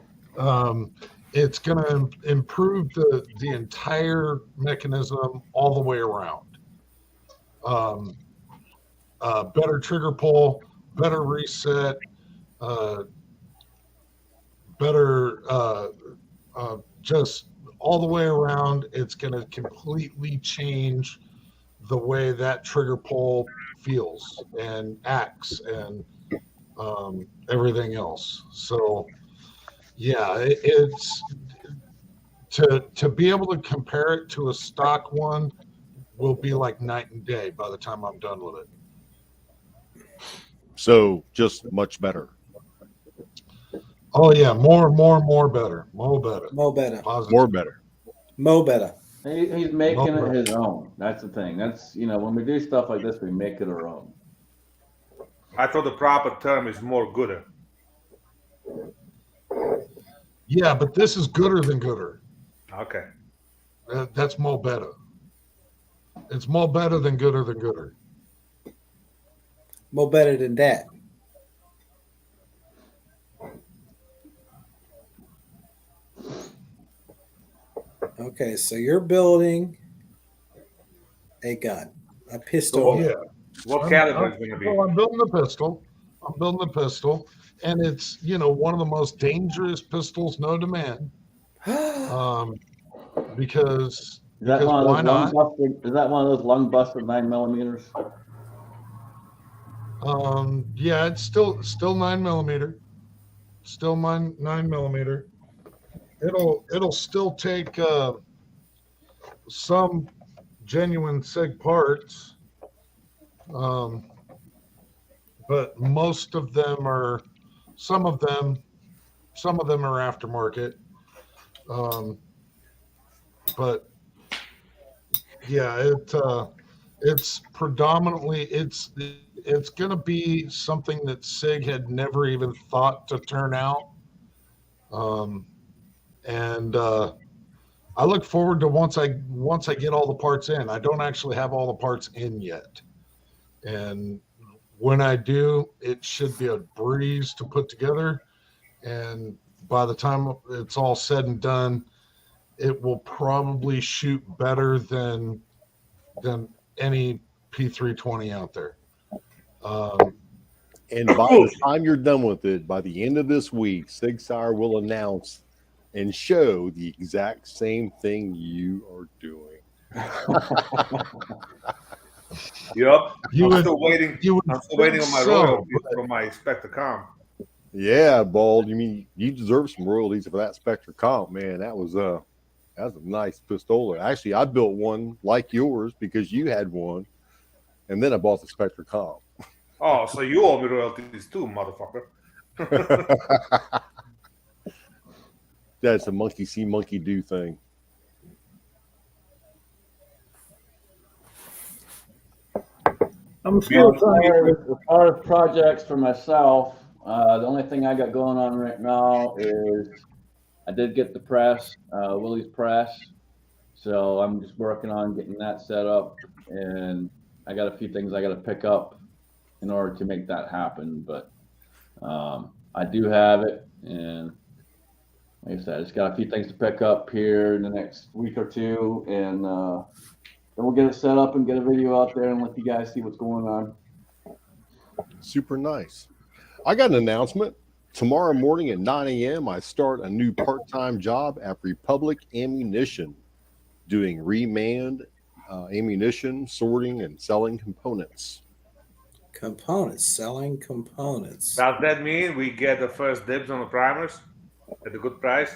it's going to improve the entire mechanism all the way around. Better trigger pull, better reset, better just all the way around. It's going to completely change the way that trigger pull feels and acts and everything else. So yeah, it's to be able to compare it to a stock one will be like night and day by the time I'm done with it. So just much better. Oh yeah, more better. Mo better. Positive. More better. Mo better. He's making it his own. That's the thing. That's, when we do stuff like this, we make it our own. I thought the proper term is more gooder. Yeah, but this is gooder than gooder. Okay. That's mo better. It's more better than gooder than gooder. More better than that. Okay, so you're building a gun, a pistol. Oh, yeah. What caliber is going to be? Well, I'm building a pistol. And it's one of the most dangerous pistols known to man. Because Is that one why of those lung not? buster? Is that one of those lung buster 9mm? Yeah, it's still 9mm. Still 9mm. It'll still take some genuine SIG parts, but most of them are. Some of them are aftermarket. But yeah, it's predominantly it's going to be something that SIG had never even thought to turn out. And I look forward to once I get all the parts in. I don't actually have all the parts in yet, and when I do, it should be a breeze to put together. And by the time it's all said and done, it will probably shoot better than any P320 out there. And by the time you're done with it, by the end of this week, Sig Sauer will announce and show the exact same thing you are doing. Yep. You I'm would- still waiting. I'm still waiting on my so, royalties from my Spectre Comp. Yeah, Bald. You mean you deserve some royalties for that Spectre Comp, man? That was a nice pistola. Actually, I built one like yours because you had one, and then I bought the Spectre Comp. Oh, so you owe me royalties too, motherfucker. That's a monkey see, monkey do thing. I'm still As trying to far as projects for myself, the only thing I got going on right now is I did get the press, Willie's press. So I'm just working on getting that set up, and I got a few things I got to pick up in order to make that happen. But I do have it, and like I said, I just got a few things to pick up here in the next week or two, and then we'll get it set up and get a video out there and let you guys see what's going on. Super nice. I got an announcement. Tomorrow morning at 9 a.m., I start a new part-time job at Republic Ammunition, doing remand ammunition, sorting, and selling components. Selling components. Does that mean we get the first dibs on the primers at a good price?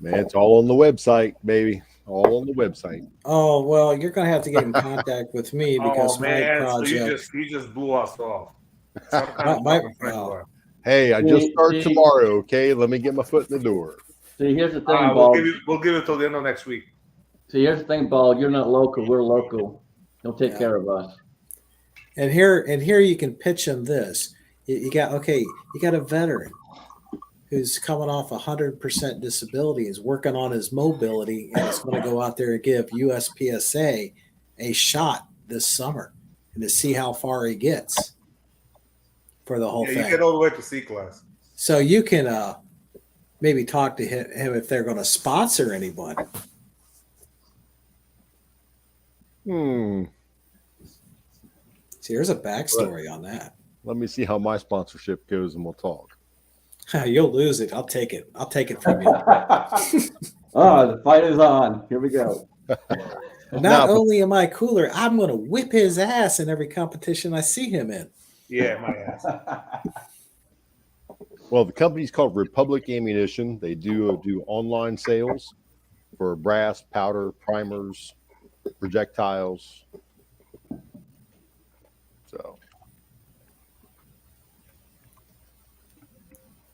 Man, it's all on the website, baby. All on the website. Oh well, you're gonna have to get in contact with me because Oh man, my so project. you just blew us off. Some kind of My- fucking friend well, war. Hey, I just start See- tomorrow, okay? Let me get my foot in the door. See, here's the thing, We'll Bald. give it till the end of next week. See, here's the thing, Bald. You're not local. We're local. He'll take Yeah. care of us. And here you can pitch him this. You got a veteran who's coming off 100% disability, is working on his mobility, and is going to go out there and give USPSA a shot this summer and to see how far he gets for the whole Yeah, thing. you get all the way to C class. So you can maybe talk to him if they're going to sponsor anyone. See, here's a backstory on that. Let me see how my sponsorship goes and we'll talk. You'll lose it. I'll take it. I'll take it from you. Oh, the fight is on. Here we go. Not only am I cooler, I'm going to whip his ass in every competition I see him in. Yeah, my ass. Well, the company's called Republic Ammunition. They do online sales for brass, powder, primers, projectiles. So,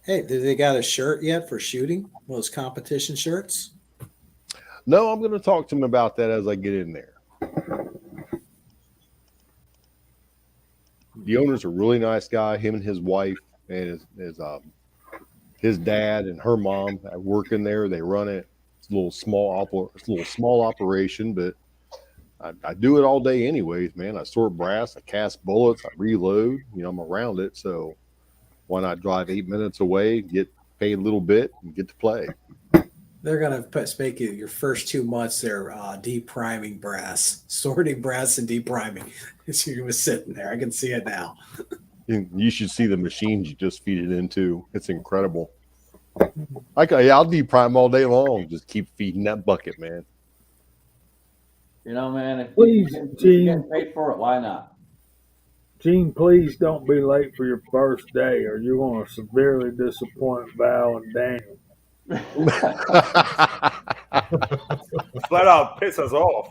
Hey, did they got a shirt yet for shooting? Those competition shirts? no, I'm going to talk to them about that as I get in there. The owner's a really nice guy. Him and his wife and his dad and her mom work in there. They run it. It's a little small operation, but I do it all day anyways, man. I sort brass, I cast bullets, I reload. I'm around it. So why not drive 8 minutes away, get paid a little bit, and get to play? They're gonna make you your first 2 months. They're depriming brass, sorting brass and depriming. So you're sitting there. I can see it now. You should see the machines you just feed it into. It's incredible. I'll deprime all day long. Just keep feeding that bucket, man. Man, if Please, you're Gene. getting paid for it, why not? Gene, please don't be late for your first day, or you're going to severely disappoint Val and Daniel. Flat out piss us off.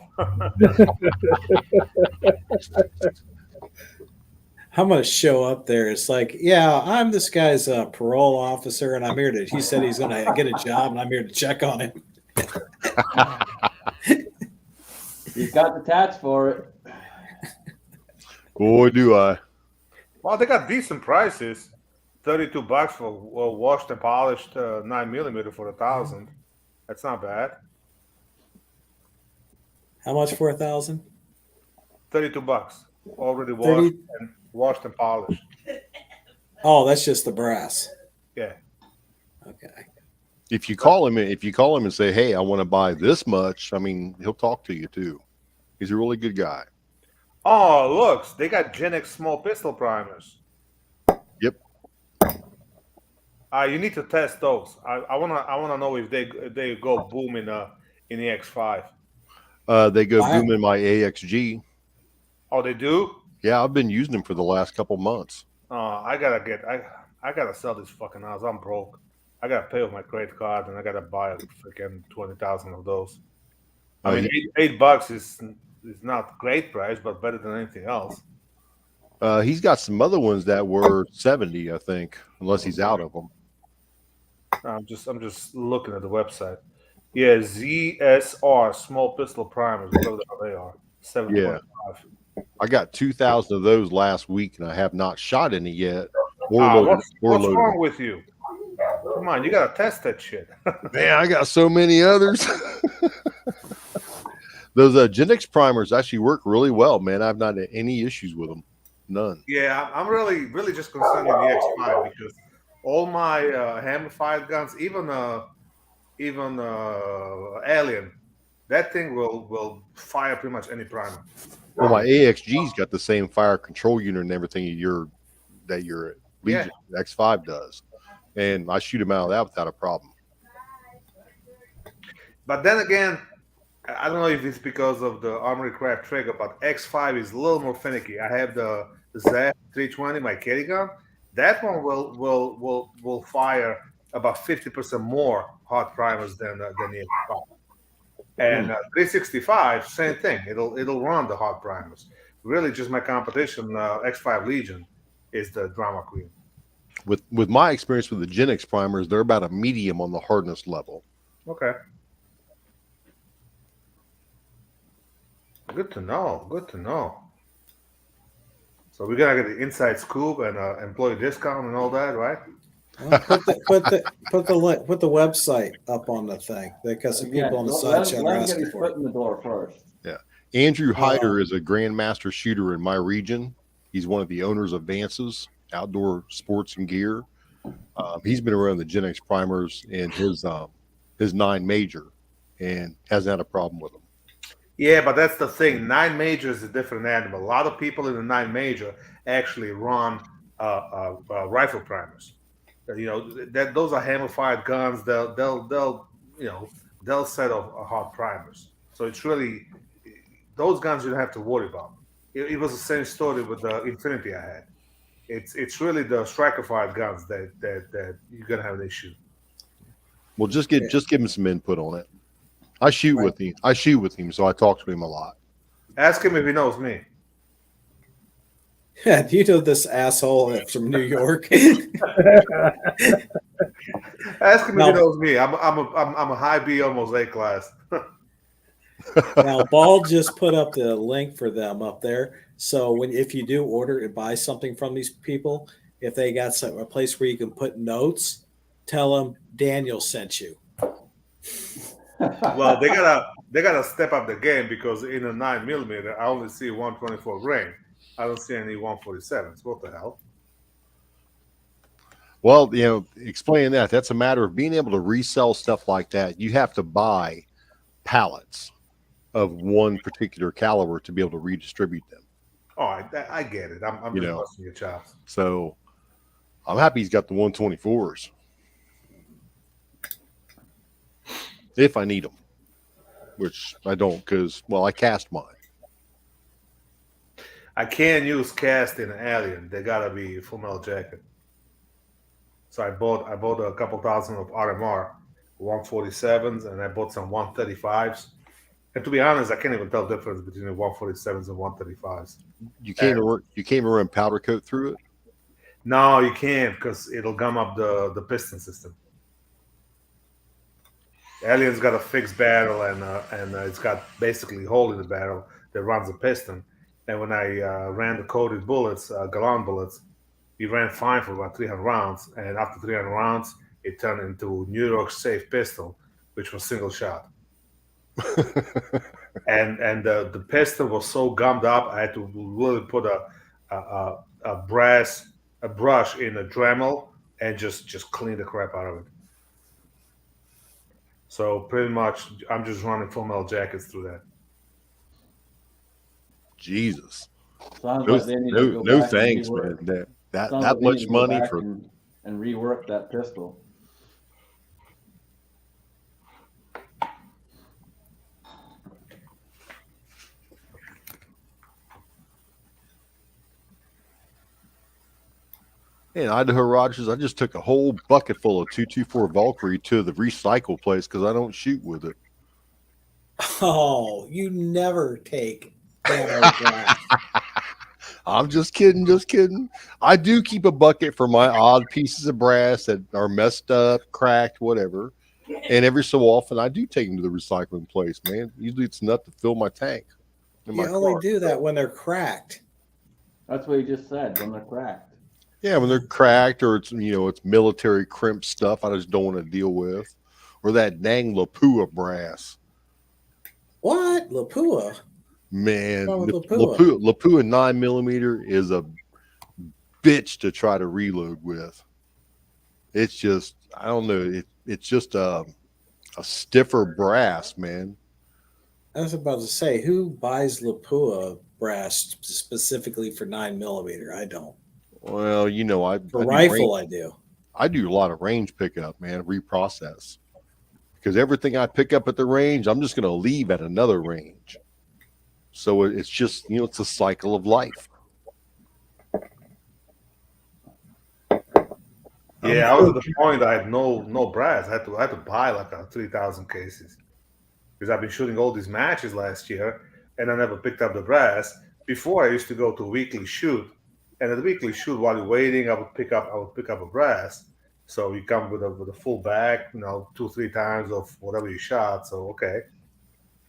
I'm gonna show up there. It's like, yeah, I'm this guy's parole officer, and I'm here to. He said he's gonna get a job, and I'm here to check on him. You've got the tats for it. Boy, do I. Well, they got decent prices. $32 for washed and polished 9mm for 1,000. That's not bad. How much for 1,000? $32 already 30? washed and polished. Oh, that's just the brass. Yeah. Okay. If you call him and say, "Hey, I want to buy this much," he'll talk to you too. He's a really good guy. Oh, look, they got Gen X small pistol primers. Yep. You need to test those. I wanna know if they go boom in the X5. They go boom in my AXG. Oh, they do? Yeah, I've been using them for the last couple months. I gotta sell this fucking house. I'm broke. I gotta pay with my credit card, and I gotta buy freaking 20,000 of those. I mean, $8 is not great price, but better than anything else. He's got some other ones that were 70, I think, unless he's out of them. I'm just looking at the website. Yeah, ZSR small pistol primers, whatever the hell they are. 7.5. I got 2,000 of those last week, and I have not shot any yet. What's wrong with you? Come on, you gotta test that shit. Man, I got so many others. Those Gen X primers actually work really well, man. I've not had any issues with them. None. Yeah, I'm really, really just concerned with the X5 because all my hammer-fired guns, even Alien, that thing will fire pretty much any primer. Well, my AXG's got the same fire control unit and everything that your Legion X5 does, and I shoot them out of that without a problem. But then again, I don't know if it's because of the Armory Craft trigger, but X5 is a little more finicky. I have the ZF 320, my carry gun. That one will fire about 50% more hot primers than the X5. And 365, same thing. It'll run the hot primers. Really, just my competition, X5 Legion, is the drama queen. With my experience with the Gen X primers, they're about a medium on the hardness level. Okay. Good to know. Good to know. So we're gonna get the inside scoop and employee discount and all that, right? Well, put the website up on the thing because some people on the side chat are asking for it. In the door first. Yeah, Andrew Hyder is a grandmaster shooter in my region. He's one of the owners of Vance's Outdoor Sports and Gear. He's been around the Gen X primers in his 9 major and hasn't had a problem with them. Yeah, but that's the thing. 9 major is a different animal. A lot of people in the 9 major actually run rifle primers. Those are hammer-fired guns. They'll set off hot primers. So it's really those guns you don't have to worry about. It was the same story with the Infinity I had. It's really the striker-fired guns that you're gonna have an issue. Well, just give him some input on it. I shoot with him, so I talk to him a lot. Ask him if he knows me. Yeah, do you know this asshole from New York? Ask him if he knows me. I'm a high B, almost A class. Now, Ball just put up the link for them up there. So if you do order and buy something from these people, if they got a place where you can put notes, tell them Daniel sent you. Well, they gotta step up the game because in a 9mm, I only see 124 grain. I don't see any 147s. What the hell? Well, explaining that, that's a matter of being able to resell stuff like that. You have to buy pallets of one particular caliber to be able to redistribute them. Oh, I get it. I'm You just know. busting your chops. So I'm happy he's got the 124s if I need them, which I don't because, well, I cast mine. I can't use cast in Alien. They gotta be full metal jacket. So I bought a couple thousand of RMR 147s, and I bought some 135s. And to be honest, I can't even tell the difference between the 147s and 135s. You can't run powder coat through it. No, you can't because it'll gum up the piston system. Alien's got a fixed barrel and it's got basically a hole in the barrel that runs a piston. And when I ran the coated bullets, Galan bullets, it ran fine for about 300 rounds. And after 300 rounds, it turned into New York safe pistol, which was single shot. and the pistol was so gummed up, I had to really put a brush in a Dremel and just clean the crap out of it. So pretty much, I'm just running full metal jackets through that. Jesus. Sounds No, like they need to go no back thanks, and rework. man. That Sounds like they much need to go money back for and rework that pistol. in Idaho Rogers. I just took a whole bucket full of 224 Valkyrie to the recycle place because I don't shoot with it. Oh, you never take ammo brass. I'm just kidding, just kidding. I do keep a bucket for my odd pieces of brass that are messed up, cracked, whatever. And every so often, I do take them to the recycling place, man. Usually it's enough to fill my tank in You my only car. do that when they're cracked. That's what you just said, when they're cracked. Yeah, when they're cracked or it's military crimp stuff I just don't want to deal with. Or that dang Lapua brass. What? Lapua? Man, What's wrong with Lapua? Lapua 9mm is a bitch to try to reload with. It's just, I don't know, it's just a stiffer brass, man. I was about to say, who buys Lapua brass specifically for 9mm? I don't. Well, For rifle, I do. I do a lot of range pickup, man, reprocess. Because everything I pick up at the range, I'm just going to leave at another range. So it's just, it's a cycle of life. Yeah, I was at the point I had no brass. I had to buy like 3,000 cases because I've been shooting all these matches last year, and I never picked up the brass. Before I used to go to a weekly shoot, and at the weekly shoot, while you're waiting, I would pick up a brass. So you come with a full bag, 2-3 times of whatever you shot. So okay,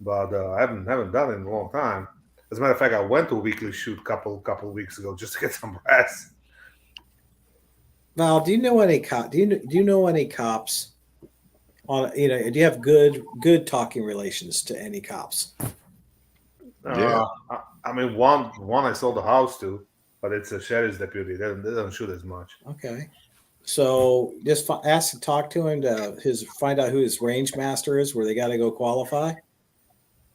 but I haven't done it in a long time. As a matter of fact, I went to a weekly shoot couple weeks ago just to get some brass. Val, do you know any do you know any cops on do you have good talking relations to any cops? Yeah. I mean, one I sold the house to, but it's a sheriff's deputy. They don't shoot as much. Okay, so just ask to talk to him to find out who his range master is, where they got to go qualify,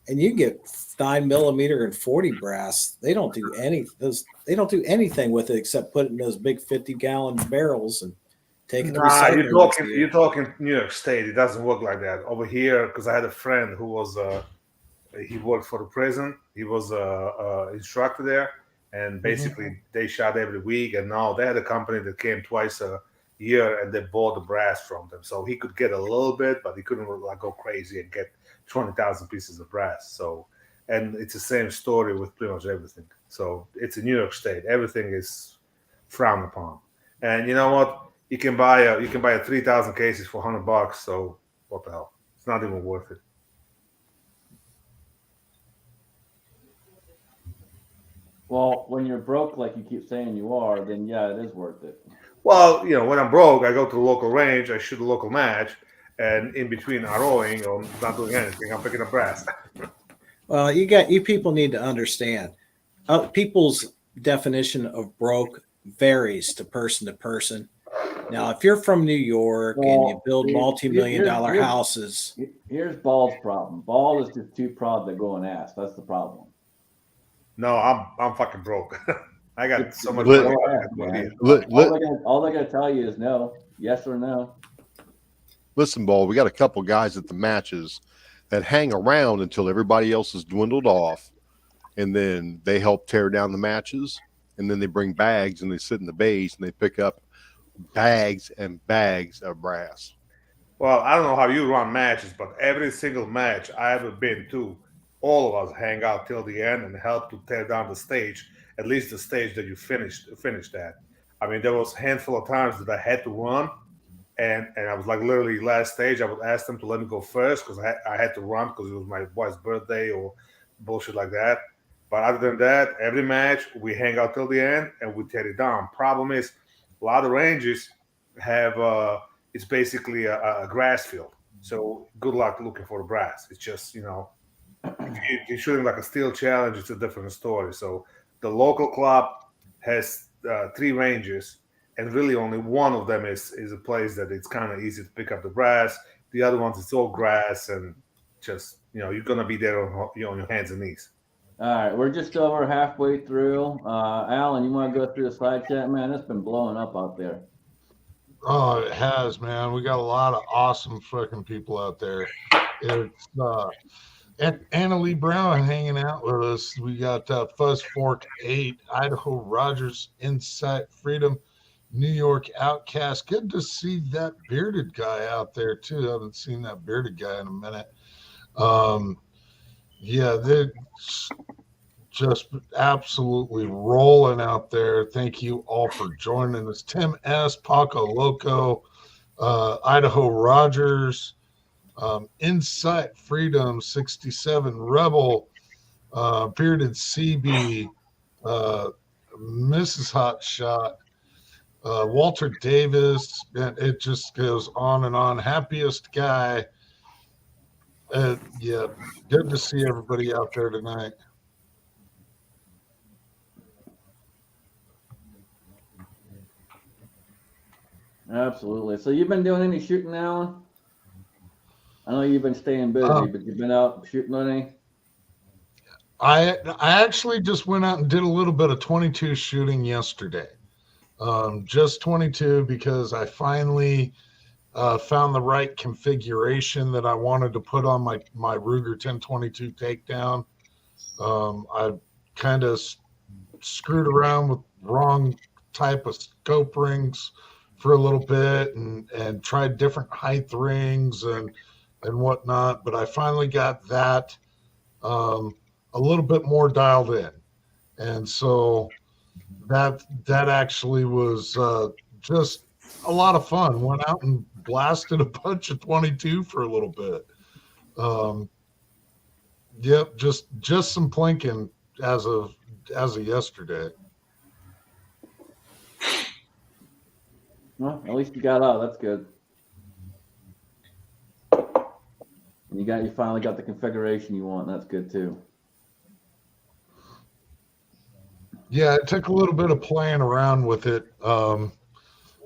and you get 9mm and 40 brass. They don't do anything with it except put it in those big 50-gallon barrels and take it to recycling. You're talking New York State. It doesn't work like that over here. Because I had a friend who was he worked for the prison. He was a instructor there, and basically they shot every week. And now they had a company that came twice a year, and they bought the brass from them. So he could get a little bit, but he couldn't go crazy and get 20,000 pieces of brass. So, and it's the same story with pretty much everything. So it's in New York State. Everything is frowned upon. And you know what? You can buy a 3,000 cases for $100. So what the hell? It's not even worth it. Well, when you're broke, like you keep saying you are, then yeah, it is worth it. Well, when I'm broke, I go to the local range, I shoot a local match, and in between arrowing or not doing anything, I'm picking up brass. Well, you people need to understand. People's definition of broke varies to person. Now, if you're from New York and you Well, build see, multi-million dollar houses, here's Bald's problem. Bald is just too proud to go and ask. That's the problem. No, I'm fucking broke. I got so much Let- money. Go I ahead, got no man. idea. All they're gonna tell you is no, yes or no. Listen, Ball, we got a couple guys at the matches that hang around until everybody else is dwindled off, and then they help tear down the matches, and then they bring bags and they sit in the bays and they pick up bags and bags of brass. Well, I don't know how you run matches, but every single match I ever been to, all of us hang out till the end and help to tear down the stage, at least the stage that you finished at. I mean, there was a handful of times that I had to run, and I was like literally last stage. I would ask them to let me go first because I had to run because it was my wife's birthday or bullshit like that. But other than that, every match we hang out till the end and we tear it down. Problem is, a lot of ranges have it's basically a grass field. So good luck looking for the brass. It's just if you're shooting like a steel challenge, it's a different story. So the local club has 3 ranges, and really only one of them is a place that it's kind of easy to pick up the brass. The other ones it's all grass and just you're gonna be there on your hands and knees. All right, we're just over halfway through. Alan, you want to go through the slide chat, man? It's been blowing up out there. Oh, it has, man. We got a lot of awesome fucking people out there. It's Anna Lee Brown hanging out with us. We got Fuzz Fork 8, Idaho Rogers, Insight Freedom, New York Outcast. Good to see that bearded guy out there too. I haven't seen that bearded guy in a minute. Yeah, they're just absolutely rolling out there. Thank you all for joining us. Tim S., Paco Loco, Idaho Rogers, Insight Freedom 67, Rebel, Bearded CB, Mrs. Hot Shot, Walter Davis, and it just goes on and on. Happiest guy. Yeah, good to see everybody out there tonight. Absolutely. So you've been doing any shooting, Alan? I know you've been staying busy, but you've been out shooting on any? I actually just went out and did a little bit of 22 shooting yesterday. Just 22 because I finally found the right configuration that I wanted to put on my Ruger 1022 takedown. I kind of screwed around with wrong type of scope rings for a little bit and tried different height rings and whatnot, but I finally got that a little bit more dialed in, and so that actually was just a lot of fun. Went out and blasted a bunch of 22 for a little bit. Yep, just some plinking as of yesterday. Well, at least you got out. That's good. And you finally got the configuration you want. That's good too. Yeah, it took a little bit of playing around with it.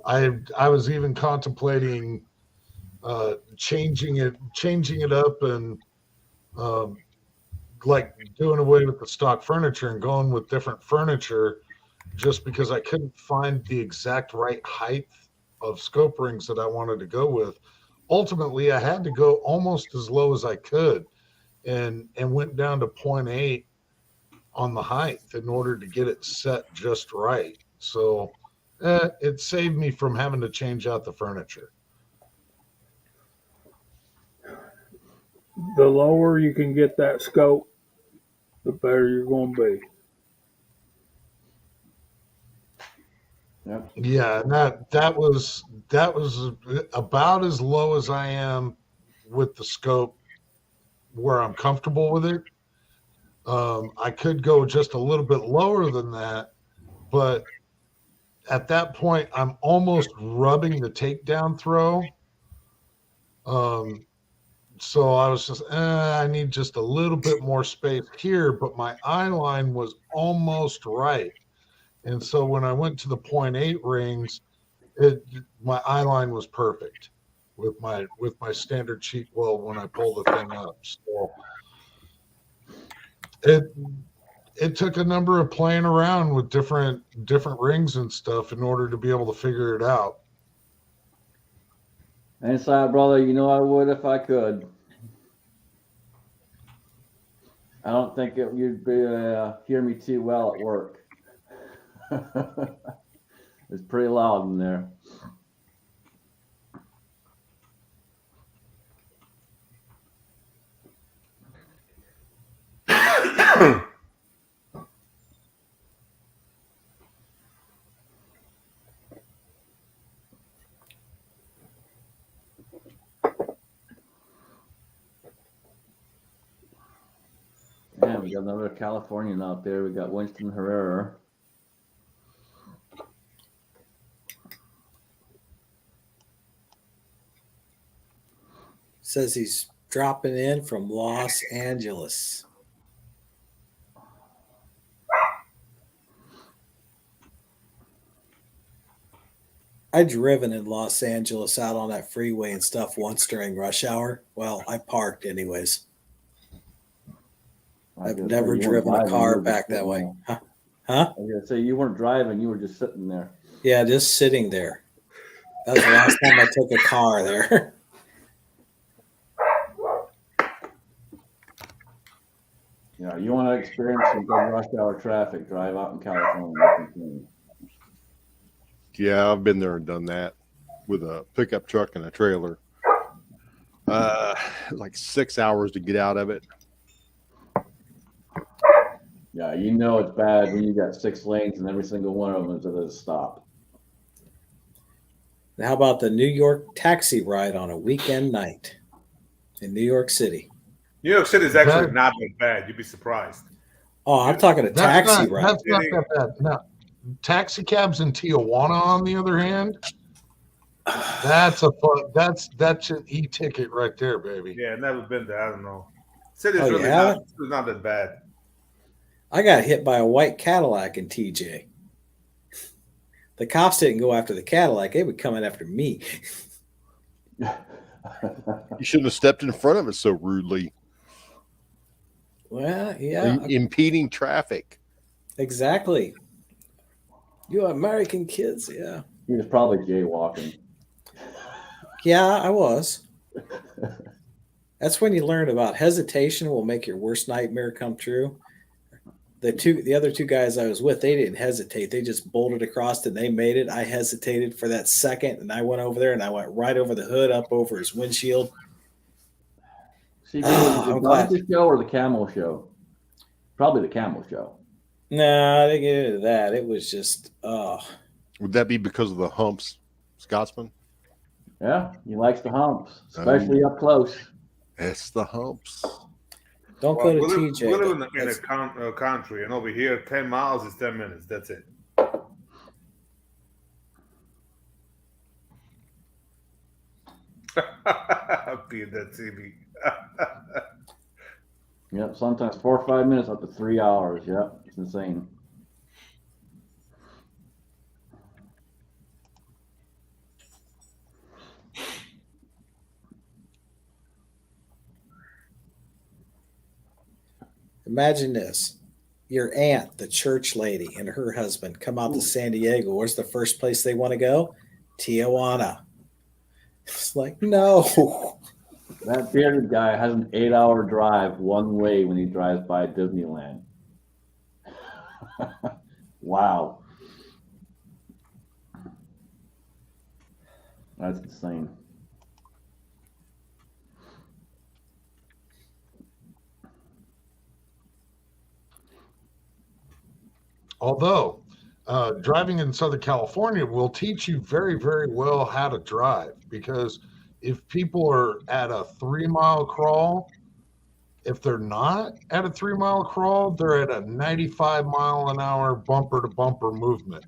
I was even contemplating changing it up and like doing away with the stock furniture and going with different furniture, just because I couldn't find the exact right height of scope rings that I wanted to go with. Ultimately, I had to go almost as low as I could, and went down to 0.8 on the height in order to get it set just right. So it saved me from having to change out the furniture. The lower you can get that scope, the better you're going to be. Yep. Yeah, and that was about as low as I am with the scope where I'm comfortable with it. I could go just a little bit lower than that, but at that point, I'm almost rubbing the takedown throw So I was just, I need just a little bit more space here, but my eye line was almost right. And so when I went to the 0.8 rings, my eye line was perfect with my standard cheek weld when I pull the thing up. So it took a number of playing around with different rings and stuff in order to be able to figure it out. Inside, brother, you know I would if I could. I don't think you'd be hear me too well at work. It's pretty loud in there. Yeah, we got another Californian out there. We got Winston Herrera. Says he's dropping in from Los Angeles. I'd driven in Los Angeles out on that freeway and stuff once during rush hour. Well, I parked anyways. I've never driven a car back that way. Huh? I was gonna say you weren't driving; you were just sitting there. Yeah, just sitting there. That was the last time I took a car there. Yeah, you want to experience some good rush hour traffic? Drive out in California. Yeah, I've been there and done that with a pickup truck and a trailer. Like 6 hours to get out of it. Yeah, you know it's bad when you got 6 lanes and every single one of them is at a stop. How about the New York taxi ride on a weekend night in New York City? New York City is actually not that bad. You'd be surprised. Oh, I'm talking a taxi ride. That's not that bad. No, taxi cabs in Tijuana, on the other hand, that's an e-ticket right there, baby. Yeah, never been there. I don't know. City's really not that bad. I got hit by a white Cadillac in TJ. The cops didn't go after the Cadillac; they would come in after me. You shouldn't have stepped in front of it so rudely. Well, yeah, impeding traffic. Exactly. You American kids, yeah. He was probably jaywalking. Yeah, I was. That's when you learn about hesitation will make your worst nightmare come true. The other two guys I was with, they didn't hesitate. They just bolted across and they made it. I hesitated for that second and I went over there and I went right over the hood, up over his windshield. See, was it the Donkey Show or the Camel Show? Probably the Camel Show. No, I didn't get into that. It was just, Would that be because of the humps, Scotsman? Yeah, he likes the humps, especially up close. It's the humps. Don't go to TJ. We live in a country, and over here, 10 miles is 10 minutes. That's it. Being that TV. Yep, sometimes 4 or 5 minutes up to 3 hours. Yep, it's insane. Imagine this. Your aunt, the church lady, and her husband come out to San Diego. Where's the first place they want to go? Tijuana. It's like, no. That bearded guy has an 8-hour drive one way when he drives by Disneyland. Wow. That's insane. Although driving in Southern California will teach you very, very well how to drive, because if people are at a 3-mile crawl, if they're not at a 3-mile crawl, they're at a 95-mile-an-hour bumper-to-bumper movement.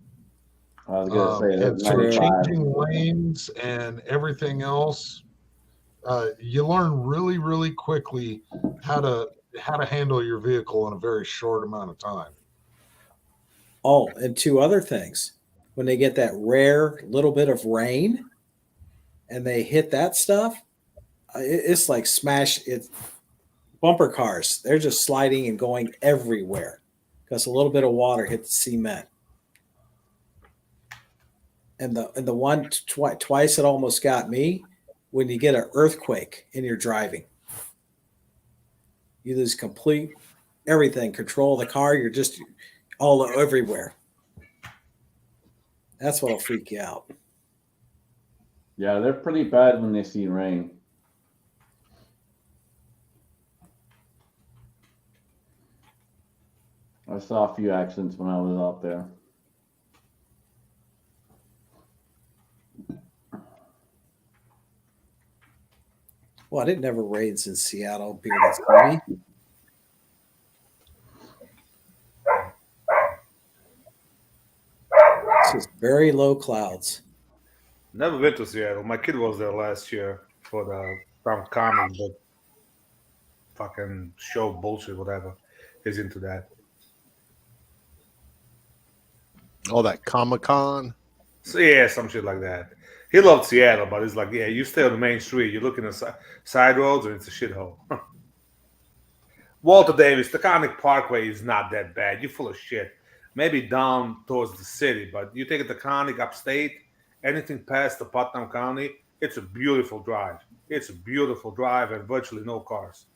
I was going to say and so changing lanes and everything else, you learn really, really quickly how to handle your vehicle in a very short amount of time. Oh, and two other things. When they get that rare little bit of rain and they hit that stuff, it's like smash it. Bumper cars, they're just sliding and going everywhere because a little bit of water hit the cement. And the one twice it almost got me when you get an earthquake and you're driving. You lose complete everything, control of the car. You're just all everywhere. That's what'll freak you out. Yeah, they're pretty bad when they see rain. I saw a few accidents when I was out there. Well, it never rains in Seattle, being a city. It's just very low clouds. Never been to Seattle. My kid was there last year for some comic book fucking show bullshit, whatever. He's into that. All that Comic-Con. So yeah, some shit like that. He loved Seattle, but he's like, yeah, you stay on the main street, you're looking at side roads, and it's a shithole. Walter Davis, the Taconic Parkway is not that bad. You're full of shit. Maybe down towards the city, but you take a Taconic upstate, anything past the Putnam County, it's a beautiful drive. It's a beautiful drive and virtually no cars.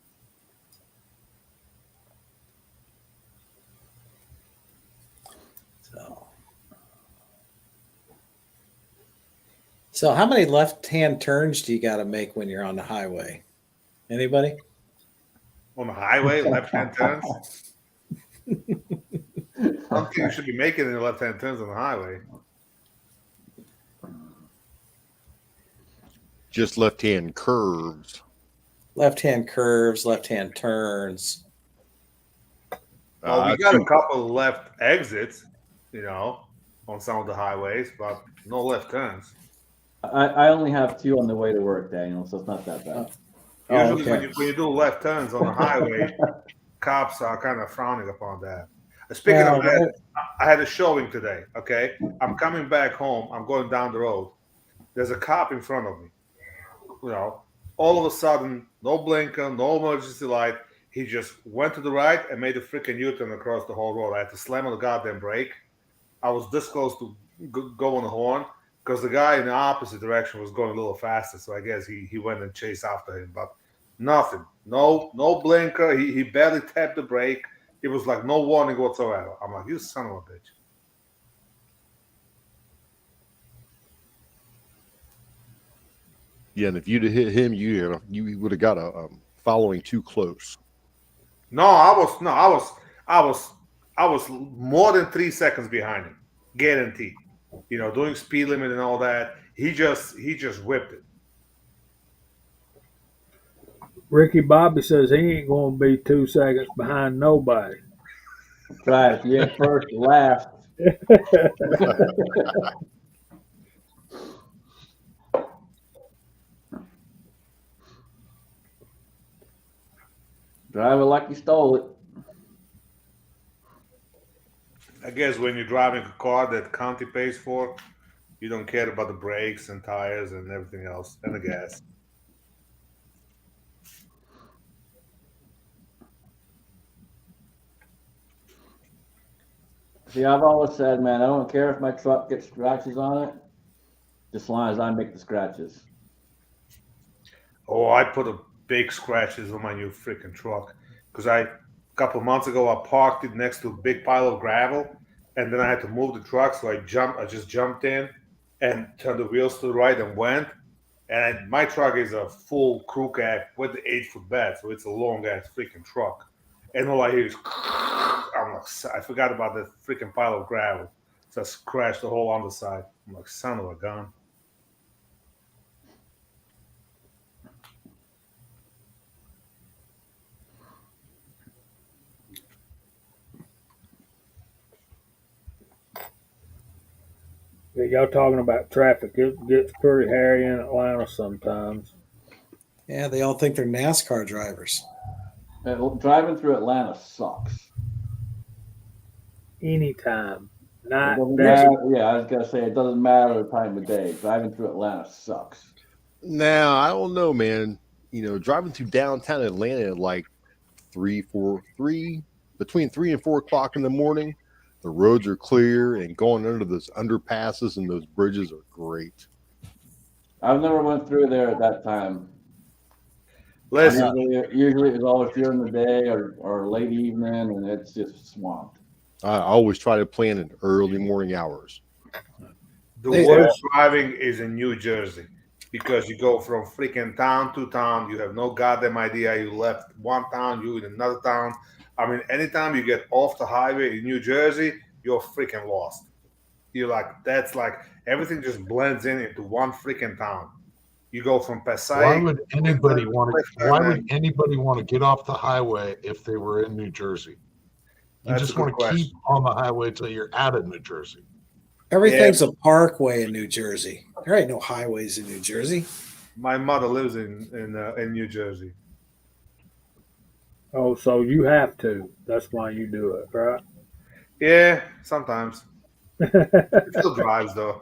So how many left-hand turns do you got to make when you're on the highway? Anybody? On the highway, left-hand turns? I don't think you should be making any left-hand turns on the highway. Just left-hand curves. Left-hand curves, left-hand turns. Well, we got a couple of left exits, on some of the highways, but no left turns. I only have 2 on the way to work, Daniel, so it's not that bad. Usually, okay. when you do left turns on the highway, cops are kind of frowning upon that. Speaking of that, I had a showing today. Okay, I'm coming back home. I'm going down the road. There's a cop in front of me. All of a sudden, no blinker, no emergency light. He just went to the right and made a freaking U-turn across the whole road. I had to slam on the goddamn brake. I was this close to go on the horn because the guy in the opposite direction was going a little faster. So I guess he went and chased after him. But nothing. No blinker. He barely tapped the brake. It was like no warning whatsoever. I'm like, you son of a bitch. Yeah, and if you'd have hit him, you would have got a following too close. No, I was more than 3 seconds behind him, guaranteed. Doing speed limit and all that. He just whipped it. Ricky Bobby says he ain't going to be 2 seconds behind nobody. Right, you ain't first, last. Drive it like you stole it. I guess when you're driving a car that county pays for, you don't care about the brakes and tires and everything else, and the gas. See, I've always said, man, I don't care if my truck gets scratches on it, just as long as I make the scratches. Oh, I put a big scratches on my new freaking truck because a couple of months ago I parked it next to a big pile of gravel, and then I had to move the truck, so I just jumped in and turned the wheels to the right and went. And my truck is a full crew cab with the 8-foot bed, so it's a long ass freaking truck. And all I hear is, I'm like, I forgot about the freaking pile of gravel, so I scratched the whole underside. I'm like, son of a gun. Y'all talking about traffic. It gets pretty hairy in Atlanta sometimes. Yeah, they all think they're NASCAR drivers. Driving through Atlanta sucks. Anytime. It Not doesn't that's matter. Yeah, I was gonna say it doesn't matter the time of day. Driving through Atlanta sucks. Now, I don't know, man. Driving through downtown Atlanta at like between 3 and 4 o'clock in the morning, the roads are clear and going under those underpasses and those bridges are great. I've never went through there at that time. Listen, Usually it's always during the day or late evening, and it's just swamped. I always try to plan in early morning hours. the They- worst driving is in New Jersey because you go from freaking town to town. You have no goddamn idea. You left one town, you in another town. I mean, anytime you get off the highway in New Jersey, you're freaking lost. That's like everything just blends into one freaking town. You go from Passaic. Why would anybody to want to? Clifton, Why and would anybody want to get off the highway if they were in New Jersey? You That's just a good want to keep question. on the highway till you're out of New Jersey. Everything's a parkway in New Jersey. There ain't no highways in New Jersey. My mother lives in New Jersey. oh, so you have to. That's why you do it, right? Yeah, sometimes. It still drives though.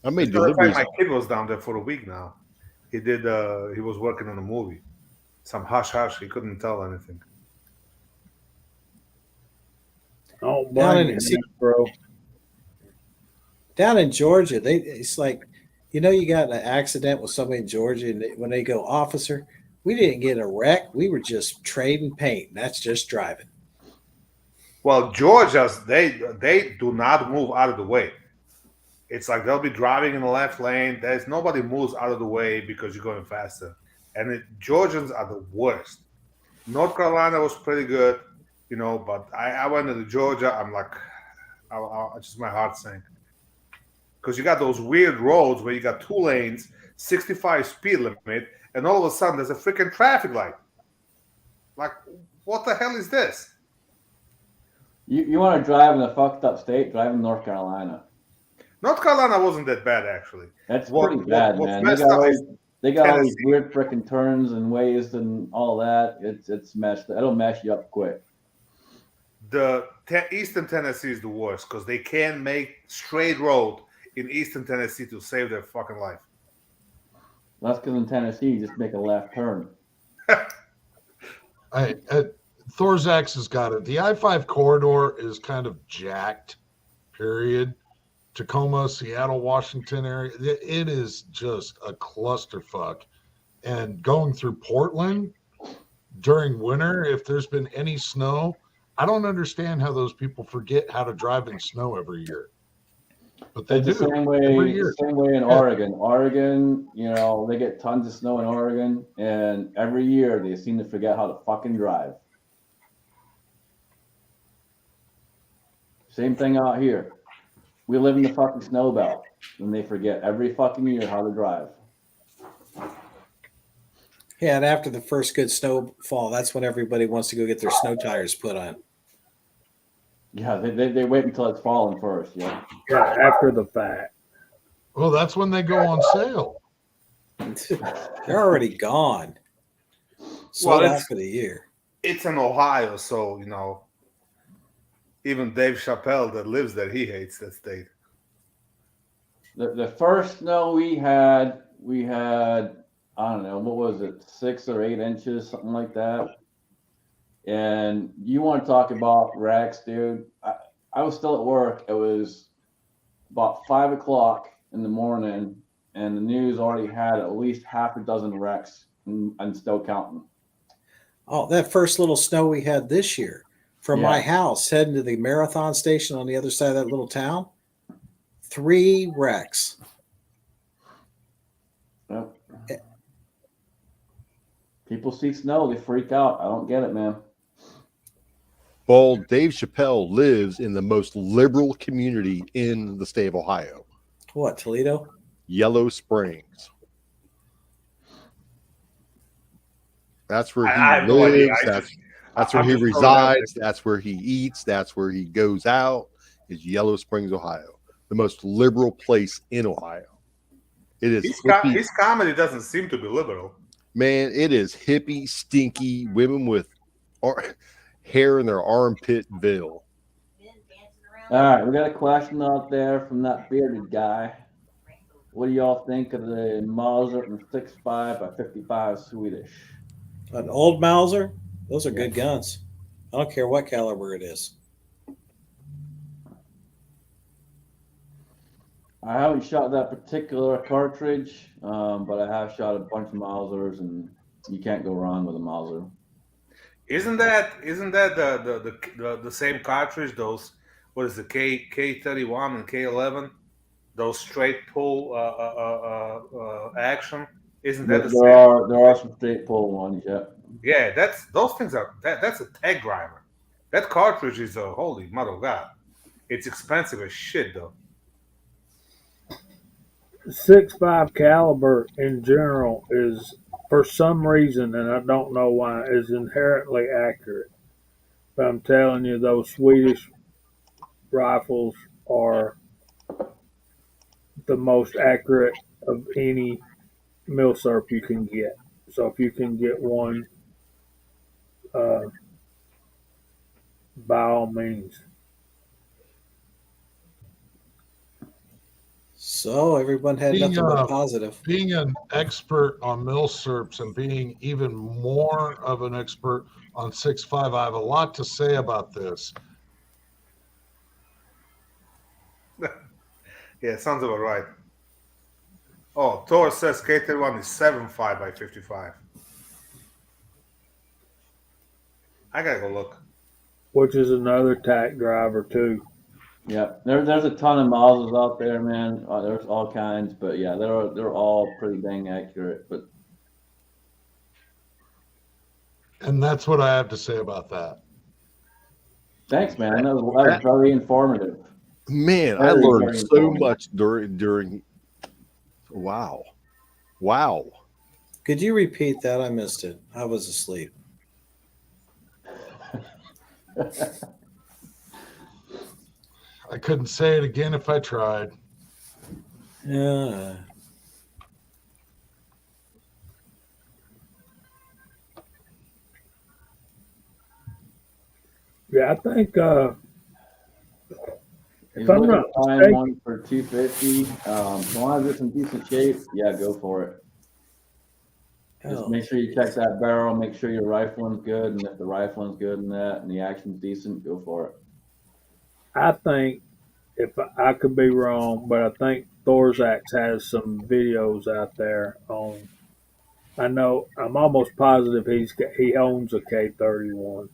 I made As a matter of fact, deliveries. my kid was down there for a week now. He did. He was working on a movie. Some hush hush. He couldn't tell anything. Oh, Down blame in- you, see- bro. Down in Georgia, it's like, you got in an accident with somebody in Georgia, and when they go, officer, we didn't get a wreck. We were just trading paint. That's just driving. Well, Georgia's they do not move out of the way. It's like they'll be driving in the left lane. There's nobody moves out of the way because you're going faster. And Georgians are the worst. North Carolina was pretty good, but I went into Georgia. I'm like, just my heart sank because you got those weird roads where you got 2 lanes, 65 speed limit, and all of a sudden there's a freaking traffic light. Like, what the hell is this? You want to drive in a fucked up state? Drive in North Carolina. North Carolina wasn't that bad actually. That's What- pretty what- bad, what's man. messed up is They got all these Tennessee. weird freaking turns and ways and all that. It's messed. It'll mess you up quick. Eastern Tennessee is the worst because they can't make straight road in Eastern Tennessee to save their fucking life. That's because in Tennessee you just make a left turn. Thorzak's has got it. The I-5 corridor is kind of jacked, period. Tacoma, Seattle, Washington area. It is just a clusterfuck. And going through Portland during winter, if there's been any snow, I don't understand how those people forget how to drive in snow every year. But they It's do the same way. every year. Same way in Oregon. Oregon, they get tons of snow in Oregon, and every year they seem to forget how to fucking drive. Same thing out here. We live in the fucking snow belt, and they forget every fucking year how to drive. Yeah, and after the first good snowfall, that's when everybody wants to go get their snow tires put on. Yeah, they wait until it's falling first. Yeah. Yeah, after the fact. Well, that's when they go on sale. They're already gone. Sold out for the year. It's in Ohio, so even Dave Chappelle that lives there, he hates that state. The first snow we had, I don't know, what was it, 6 or 8 inches, something like that. And you want to talk about wrecks, dude? I was still at work. It was about 5 o'clock in the morning, and the news already had at least half a dozen wrecks, and still counting. Oh, that first little snow we had this year from my Yeah. house heading to the marathon station on the other side of that little town, 3 wrecks. Yep. People see snow, they freak out. I don't get it, man. Well, Dave Chappelle lives in the most liberal community in the state of Ohio, What, Toledo? Yellow Springs. That's where he I have no idea. lives. That's where I'm he just throwing it out resides. That's where he eats. That's where he goes out. Is Yellow Springs, Ohio, the most liberal place in Ohio. It is hippie, His comedy doesn't seem to be liberal. man. It is hippie, stinky women with ar- hair in their armpit-ville. All right, we got a question out there from that bearded guy. What do y'all think of the Mauser and 6.5 by 55 Swedish? An old Mauser, those are good guns. I don't care what caliber it is. I haven't shot that particular cartridge, but I have shot a bunch of Mausers, and you can't go wrong with a Mauser. Isn't that the same cartridge? Those, what is the K31 and K11? Those straight pull action. Isn't that the same? There are some straight pull ones, yeah. Yeah, those things are that's a tag driver. That cartridge is a holy mother of God. It's expensive as shit though. 6.5 caliber in general is, for some reason, and I don't know why, is inherently accurate. But I'm telling you, those Swedish rifles are the most accurate of any milsurp you can get. So if you can get one, uh, by all means. So everyone had Being, nothing but positive. Being an expert on milsurps and being even more of an expert on 6.5, I have a lot to say about this. Yeah, sounds about right. Oh, Thor says K31 is 7.5 by 55. I gotta go look. Which is another tack driver too. Yeah, there's a ton of Mausers out there, man. There's all kinds, but yeah, they're all pretty dang accurate. But And that's what I have to say about that. thanks, man. That was very informative. Man, I Very, learned very so informative. much during. Wow. Could you repeat that? I missed it. I was asleep. I couldn't say it again if I tried. Yeah. Yeah, I think If if you're I'm looking not to find mistaken, one for 250, as long as it's in decent shape, yeah, go for it. Just Oh. make sure you check that barrel, make sure your rifling's good, and if the rifling's good and that, and the action's decent, go for it. I think, if I could be wrong, but I think Thorzak's has some videos out there on. I know I'm almost positive he owns a K31.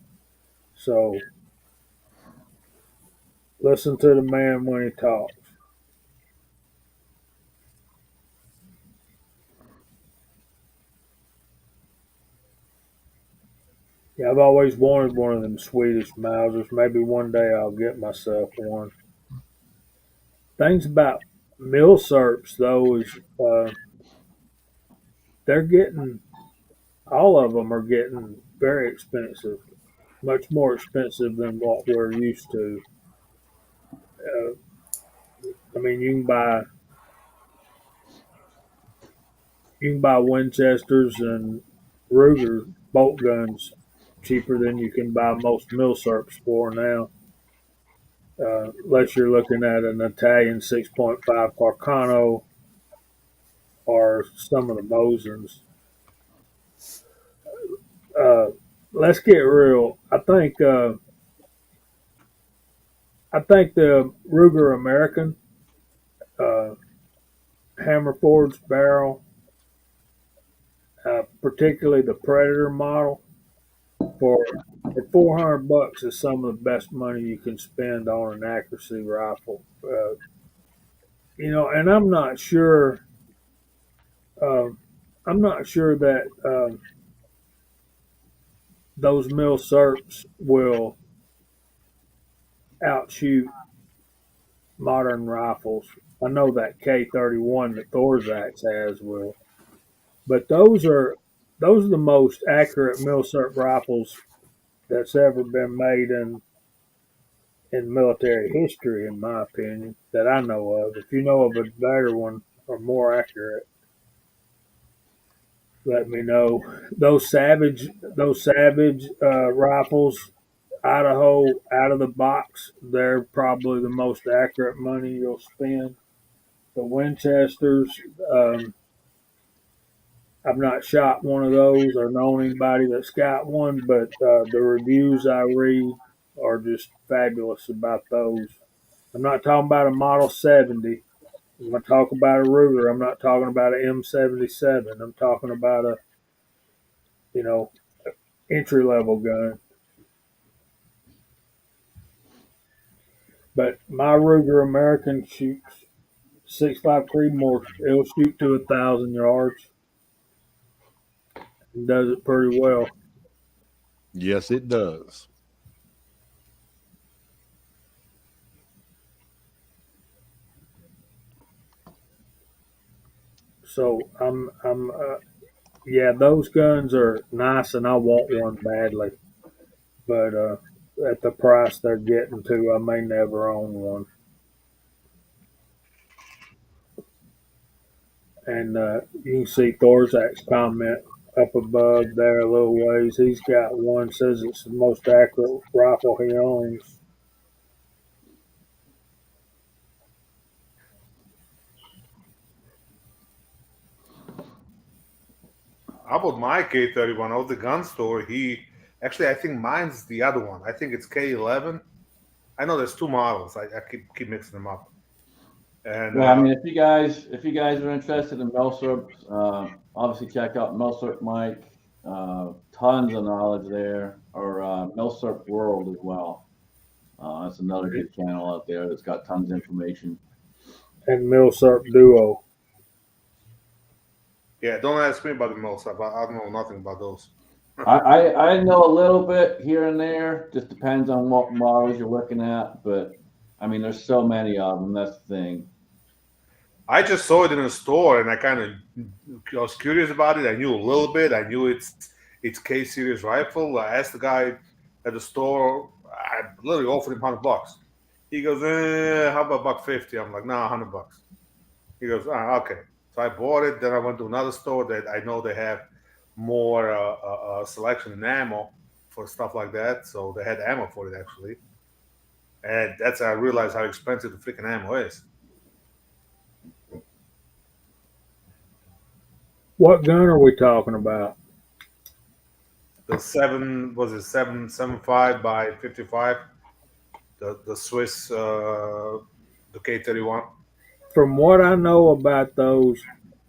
So listen to the man when he talks. Yeah, I've always wanted one of them Swedish Mausers. Maybe one day I'll get myself one. Things about milsurps though is they're getting, all of them are getting very expensive, much more expensive than what we're used to. Uh, I mean, you can buy Winchesters and Ruger bolt guns cheaper than you can buy most milsurps for now. Unless you're looking at an Italian 6.5 Carcano or some of the Mosins. Let's get real. I think the Ruger American uh, hammer forged barrel, particularly the Predator model, for $400 is some of the best money you can spend on an accuracy rifle. And I'm not sure. Uh, I'm not sure that those milsurps will outshoot modern rifles. I know that K31 that Thorzak's has will, but those are the most accurate milsurp rifles that's ever been made in military history, in my opinion, that I know of. If you know of a better one, or more accurate. Let me know. Those Savage rifles, Idaho, out of the box, they're probably the most accurate money you'll spend. The Winchesters, I've not shot one of those or known anybody that's got one, but the reviews I read are just fabulous about those. I'm not talking about a Model 70. I'm going to talk about a Ruger. I'm not talking about an M77. I'm talking about a, you know, entry level gun. But my Ruger American shoots 6.5 Creedmoor. It'll shoot to 1,000 yards and does it pretty well. Yes, it does. So yeah, those guns are nice, and I want one badly. But at the price they're getting to, I may never own one. And you can see Thorzak's comment up above there a little ways. He's got one, says it's the most accurate rifle he owns. How about my K31? Out the gun store, I think mine's the other one. I think it's K11. I know there's two models. I keep mixing them up. And Yeah, I mean, if you guys are interested in Milsurps, obviously check out Milsurp Mike. Tons of knowledge there, or Milsurp World as well. That's another good channel out there that's got tons of information. And Milsurp Duo. yeah, don't ask me about the mill stuff. I don't know nothing about those. I know a little bit here and there. Just depends on what models you're looking at, but I mean, there's so many of them. That's the thing. I just saw it in a store, and I was curious about it. I knew a little bit. I knew it's K series rifle. I asked the guy at the store. I literally offered him $100. He goes, how about $150? I'm like, nah, $100. He goes, okay. So I bought it. Then I went to another store that I know they have more selection in ammo for stuff like that. So they had ammo for it actually, and that's how I realized how expensive the freaking ammo is. What gun are we talking about? The 7.75 by 55, the Swiss the K31. From what I know about those,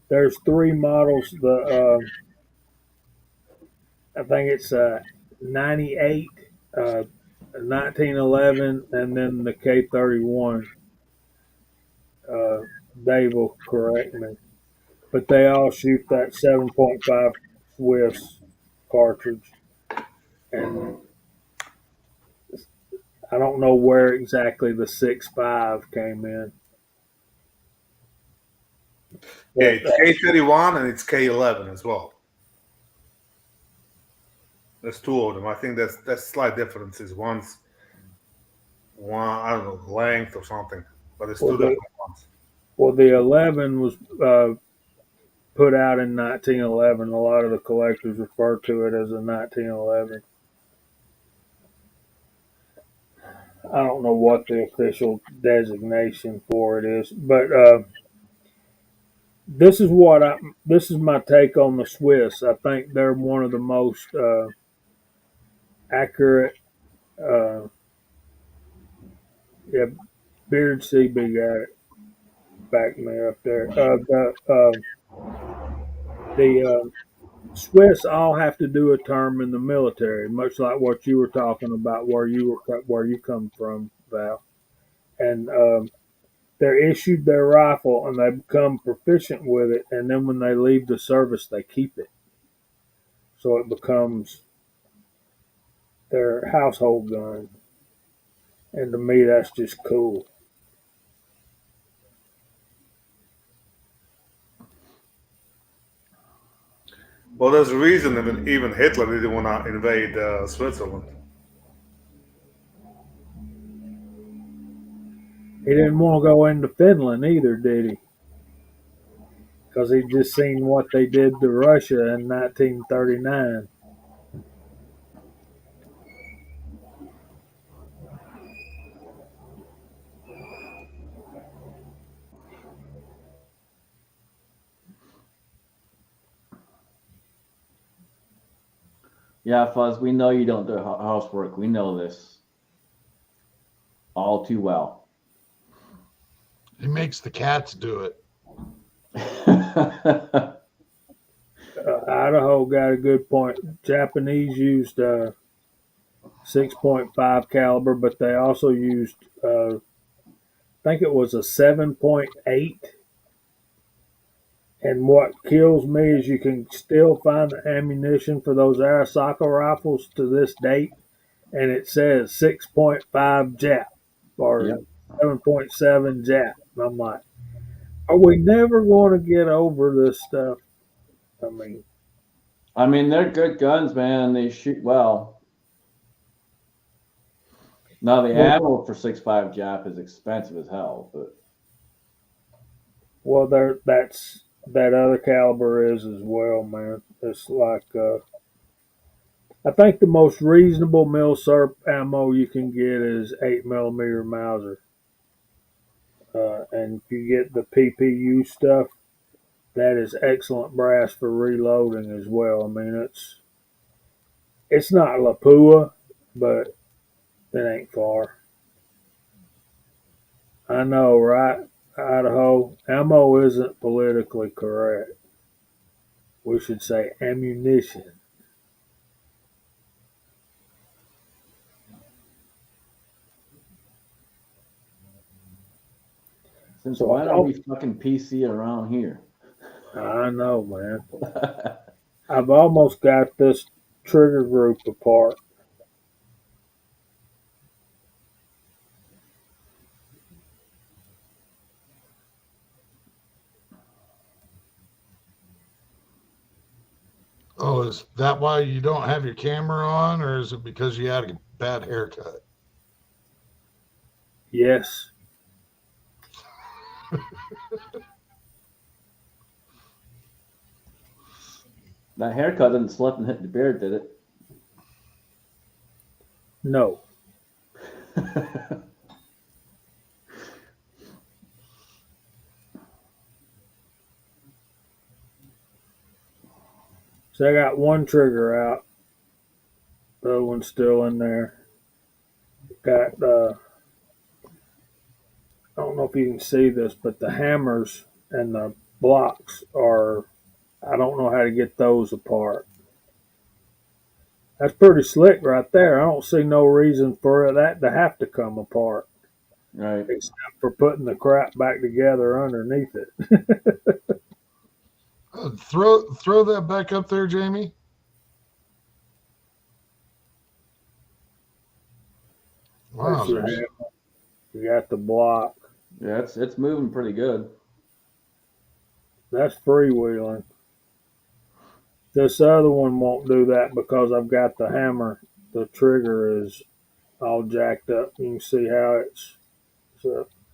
there's three models. I think it's 98, 1911, and then the K31. Dave will correct me, but they all shoot that 7.5 Swiss cartridge, and I don't know where exactly the 6.5 came in. Yeah, it's K31 and it's K11 as well. There's two of them. I think that's slight differences. One I don't know length or something, but it's two different ones. Well, the 11 was put out in 1911. A lot of the collectors refer to it as a 1911. I don't know what the official designation for it is, but this is my take on the Swiss. I think they're one of the most accurate. Yeah, Beard CB got it. Back me up there. The Swiss all have to do a term in the military, much like what you were talking about, where you come from, Val. And they're issued their rifle, and they become proficient with it. And then when they leave the service, they keep it, so it becomes their household gun. And to me, that's just cool. Well, there's a reason that even Hitler didn't want to invade Switzerland. He didn't want to go into Finland either, did he? because he just seen what they did to Russia in 1939. Yeah, Fuzz, we know you don't do housework. We know this all too well. He makes the cats do it. Idaho got a good point. Japanese used 6.5 caliber, but they also used, I think it was a 7.8. And what kills me is you can still find the ammunition for those Arisaka rifles to this date, and it says 6.5 Jap or Yep. 7.7 Jap. And I'm like, are we never going to get over this stuff? I mean, they're good guns, man. They shoot well. Now the Well- ammo for 6.5 Jap is expensive as hell, but well, that's that other caliber is as well, man. It's like I think the most reasonable milsurp ammo you can get is 8 millimeter Mauser. And if you get the PPU stuff, that is excellent brass for reloading as well. I mean, it's not Lapua, but it ain't far. I know, right? Idaho, ammo isn't politically correct. We should say ammunition. since So when are we fucking PC around here? I know, man. I've almost got this trigger group apart. Oh, is that why you don't have your camera on, or is it because you had a bad haircut? Yes. That haircut didn't slip and hit the beard, did it? No. So I got one trigger out. The other one's still in there. Got I don't know if you can see this, but the hammers and the blocks are, I don't know how to get those apart. That's pretty slick right there. I don't see no reason for that to have to come apart, Right. except for putting the crap back together underneath it. Throw that back up there, Jamie. Wow, There's your there's- hammer. You got the block. Yeah, it's moving pretty good. That's freewheeling. This other one won't do that because I've got the hammer. The trigger is all jacked up. You can see how it's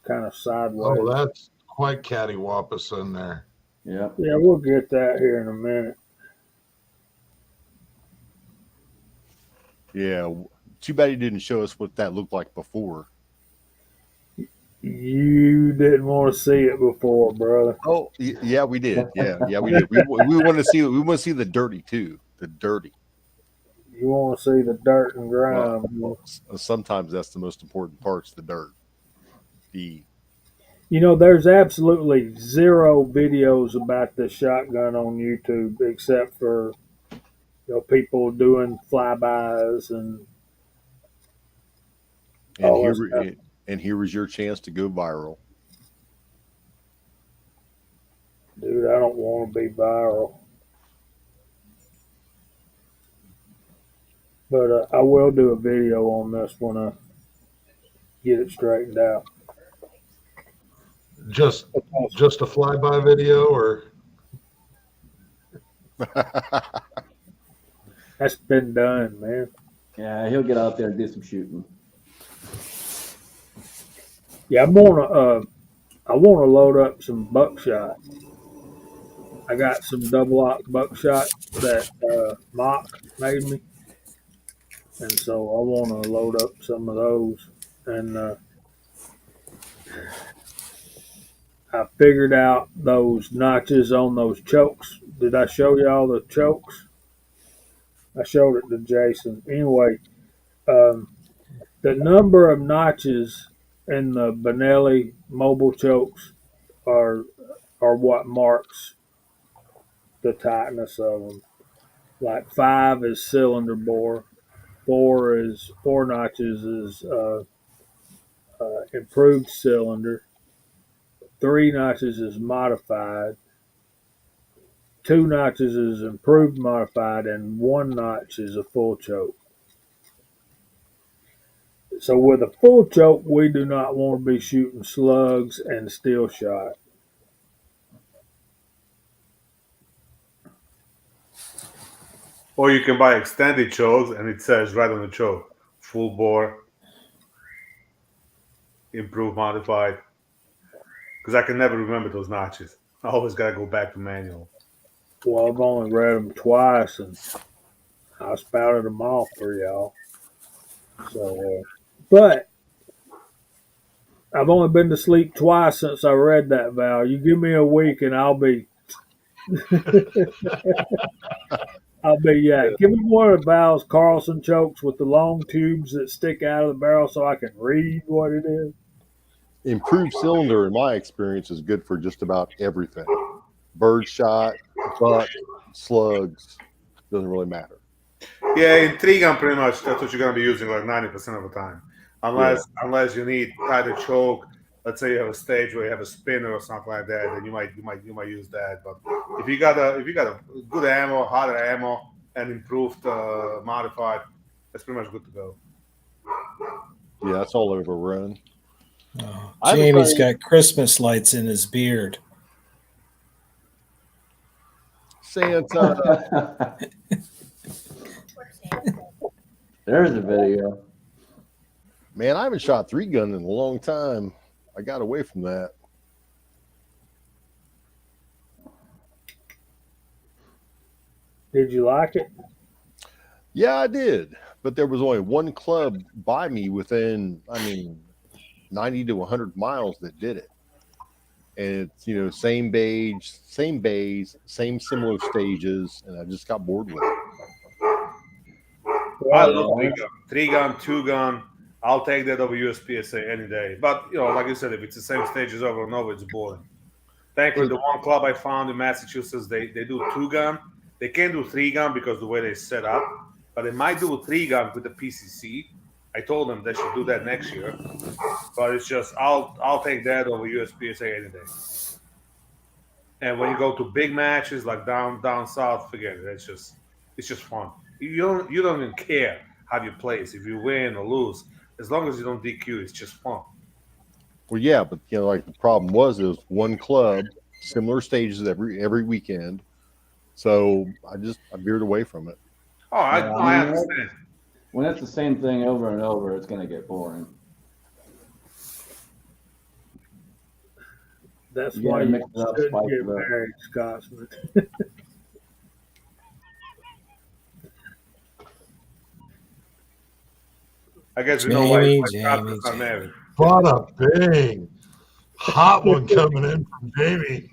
kind of sideways. oh, that's quite cattywampus in there. Yeah. Yeah, we'll get that here in a minute. Yeah. Too bad he didn't show us what that looked like before. You didn't want to see it before, brother. Oh, yeah, we did. Yeah, we did. We want to see. We want to see the dirty too. The dirty. You want to see the dirt and grime. Sometimes that's the most important parts. The dirt. The You know, there's absolutely zero videos about this shotgun on YouTube except for people doing flybys and and all here that stuff. and here was your chance to go viral. Dude, I don't want to be viral. But I will do a video on this when I get it straightened out. Just a flyby video, or That's been done, man. Yeah, he'll get out there and do some shooting. Yeah, I want to load up some buckshot. I got some double lock buckshot that Mock made me, and so I want to load up some of those. And I figured out those notches on those chokes. Did I show y'all the chokes? I showed it to Jason. Anyway, um, the number of notches in the Benelli mobile chokes are what marks the tightness of them. Like 5 is cylinder bore, 4 notches is improved cylinder, 3 notches is modified, 2 notches is improved modified, and 1 notch is a full choke. So with a full choke, we do not want to be shooting slugs and steel shot. Or you can buy extended chokes, and it says right on the choke, full bore, improved, modified. Because I can never remember those notches. I always got to go back to manual. Well, I've only read them twice, and I spouted them off for y'all. So, but I've only been to sleep twice since I read that, Val. You give me a week, and I'll be. Give me one of Val's Carlson chokes with the long tubes that stick out of the barrel so I can read what it is. Improved cylinder, in my experience, is good for just about everything. Bird shot, buck, slugs, doesn't really matter. Yeah, in 3-gun, pretty much that's what you're going to be using like 90% of the time, unless you need tighter choke. Let's say you have a stage where you have a spinner or something like that, then you might use that. But if you got a good ammo, harder ammo, and improved modified, that's pretty much good to go. Yeah, that's all overrun. Oh, I haven't Jamie's tried- got Christmas lights in his beard. Santa. There's a video. Man, I haven't shot 3-gun in a long time. I got away from that. Did you like it? Yeah, I did. But there was only one club by me within, 90 to 100 miles that did it. And it's, same beige, same bays, same similar stages. And I just got bored with it. I love 3-gun, 2-gun. I'll take that over USPSA any day. But like you said, if it's the same stages over and over, it's boring. Thankfully, the one club I found in Massachusetts, they do 2-gun. They can't do 3-gun because of the way they set up, but they might do a 3-gun with the PCC. I told them they should do that next year. But it's just I'll take that over USPSA any day. And when you go to big matches like down south, forget it. It's just fun. You don't even care how you place, if you win or lose, as long as you don't DQ. It's just fun. Well, yeah, but like the problem was one club, similar stages every weekend. So I veered away from it. Oh, I understand. When it's the same thing over and over, it's going to get boring. That's You why gotta you mix it up, shouldn't spice get it up. married, Scotsman. I guess we know why Jamie. not married. Bada bing. Hot one coming in from Jamie.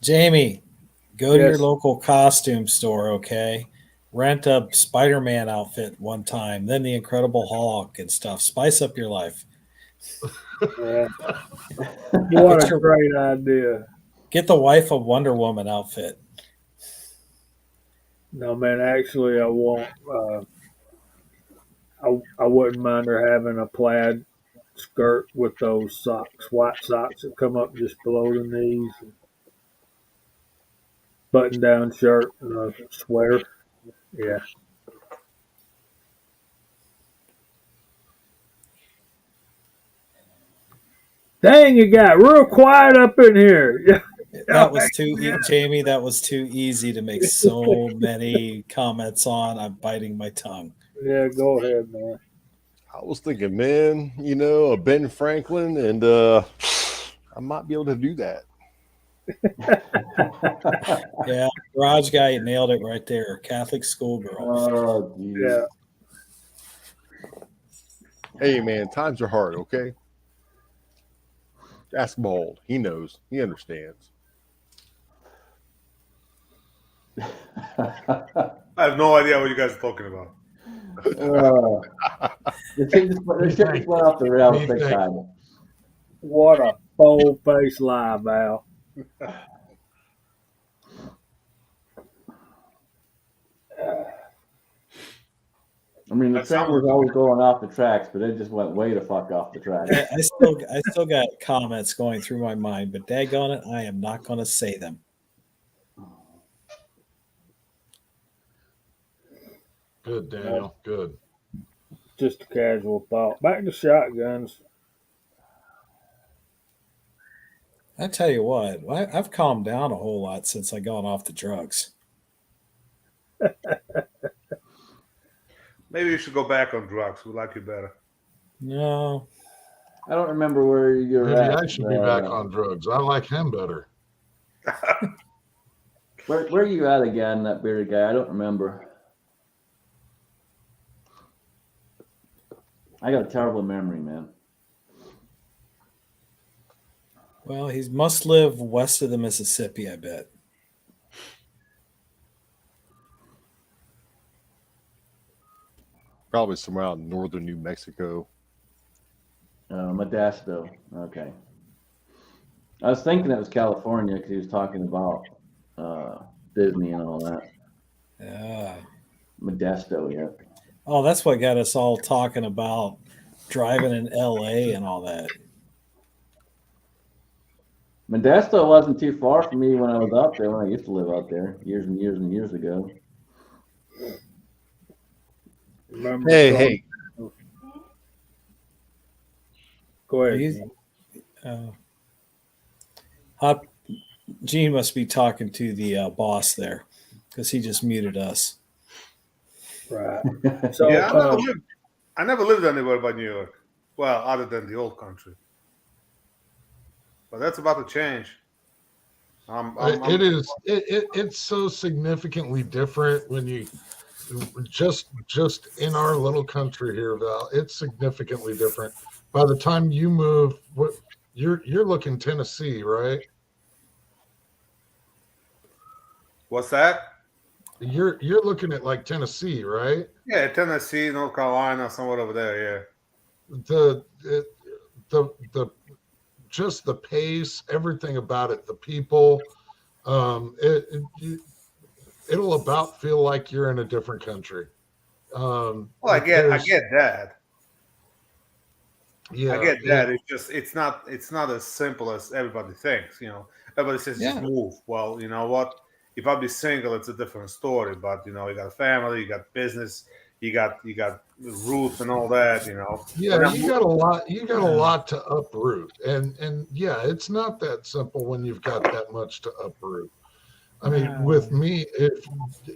Jamie, go to your Yes. local costume store, okay? Rent a Spider-Man outfit one time, then the Incredible Hulk and stuff. Spice up your life. Yeah. What Get a great idea. Get the wife a Wonder Woman outfit. No, man, actually, I won't. I wouldn't mind her having a plaid skirt with those socks, white socks that come up just below the knees, button down shirt, and a sweater. Yeah. Dang, it got real quiet up in here. That was Jamie. That was too easy to make so many comments on. I'm biting my tongue. Yeah, go ahead, man. I was thinking, man, a Ben Franklin, and I might be able to do that. Yeah, garage guy nailed it right there. Catholic schoolgirl. Oh, geez. Yeah. Hey, man, times are hard, okay? Ask Bald. He knows. He understands. I have no idea what you guys are talking about. The shit just went off the rails big time. What a bold-faced lie, Val. I mean, the That train was always going off the tracks, but it just went way the fuck off the tracks. I still got comments going through my mind, but daggone it, I am not going to say them. Good, Daniel. Good. Just a casual thought. Back to shotguns. I tell you what, I've calmed down a whole lot since I got off the drugs. Maybe you should go back on drugs. We like you better. No, I don't remember where you're Maybe at. I should be back on drugs. I like him better. Where are you at again, that bearded guy? I don't remember. I got a terrible memory, man. well, he must live west of the Mississippi, I bet. Probably somewhere out in northern New Mexico. Modesto. Okay. I was thinking it was California because he was talking about Disney and all that. Yeah. Modesto, yeah. Oh, that's what got us all talking about driving in LA and all that. Modesto wasn't too far from me when I was up there, when I used to live out there years and years and years ago. Remember Hey. Go ahead. He's- Gene. Gene must be talking to the boss there because he just muted us. Right. So, Yeah, I never lived anywhere but New York. Well, other than the old country. But that's about to change. It's so significantly different when you just in our little country here, Val. It's significantly different. By the time you move, you're looking Tennessee, right? What's that? You're looking at like Tennessee, right? Yeah, Tennessee, North Carolina, somewhere over there. Yeah. The just the pace, everything about it, the people, it'll about feel like you're in a different country. Well, I get that. Yeah, I get that. It's just it's not as simple as everybody thinks. Everybody says just move. Well, you know what? If I be single, it's a different story. But you got a family, you got business, you got roots and all that. Yeah, you got a lot. You got a lot to uproot, and yeah, it's not that simple when you've got that much to uproot. I mean, with me,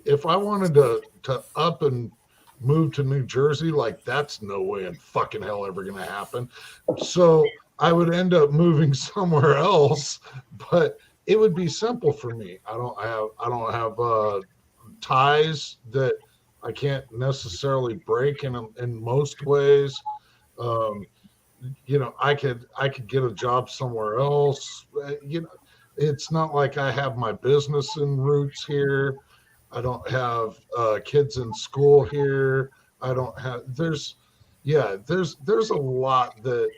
if I wanted to up and move to New Jersey, like that's no way in fucking hell ever going to happen. So I would end up moving somewhere else, but it would be simple for me. I don't have ties that I can't necessarily break in most ways. I could get a job somewhere else. It's not like I have my business and roots here. I don't have kids in school here. I don't have. There's a lot that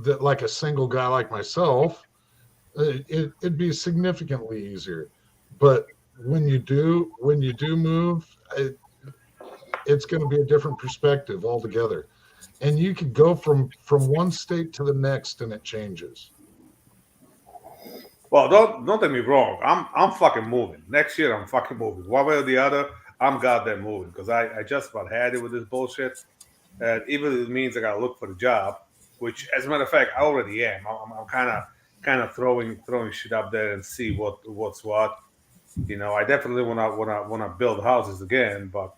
that like a single guy like myself, it'd be significantly easier. But when you do move, it's going to be a different perspective altogether. And you could go from one state to the next, and it changes. Well, don't get me wrong. I'm fucking moving. Next year, I'm fucking moving. One way or the other, I'm goddamn moving because I just about had it with this bullshit. Even if it means I gotta look for the job, which, as a matter of fact, I already am. I'm kind of throwing shit up there and see what's what. I definitely want to build houses again, but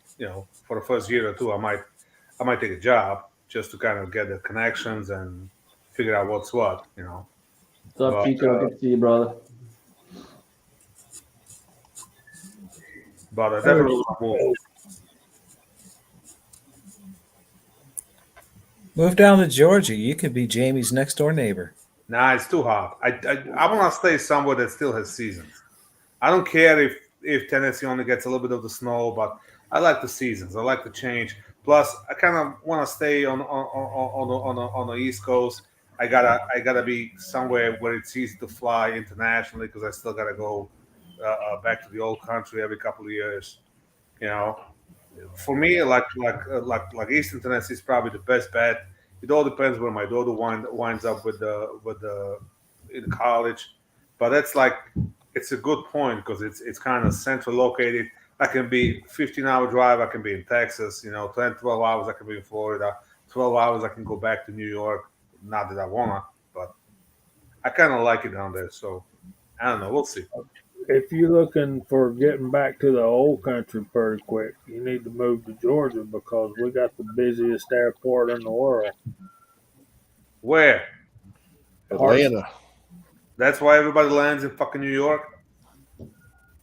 for the first year or two, I might take a job just to kind of get the connections and figure out what's what. What's up, But, Chico? Good to see you, brother. definitely want to move. Move down to Georgia. You could be Jamie's next door neighbor. Nah, it's too hot. I want to stay somewhere that still has seasons. I don't care if Tennessee only gets a little bit of the snow, but I like the seasons. I like the change. Plus, I kind of want to stay on the East Coast. I gotta be somewhere where it's easy to fly internationally because I still gotta go back to the old country every couple of years. You know, for me, like Eastern Tennessee is probably the best bet. It all depends where my daughter winds up with the in college, but that's like it's a good point because it's kind of central located. I can be 15-hour drive. I can be in Texas. 10, 12 hours. I can be in Florida. 12 hours. I can go back to New York. Not that I wanna, but I kind of like it down there. So I don't know. We'll see. If you're looking for getting back to the old country pretty quick, you need to move to Georgia because we got the busiest airport in the world. Where? Atlanta. That's why everybody lands in fucking New York.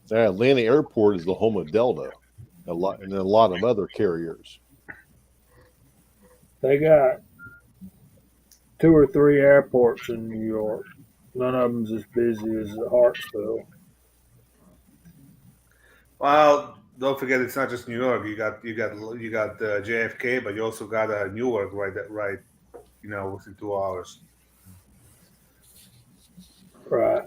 Yeah, Atlanta Airport is the home of Delta, and a lot of other carriers. They got 2 or 3 airports in New York. None of them's as busy as Hartsville. Well, don't forget it's not just New York. You got JFK, but you also got Newark right. Within 2 hours. Right.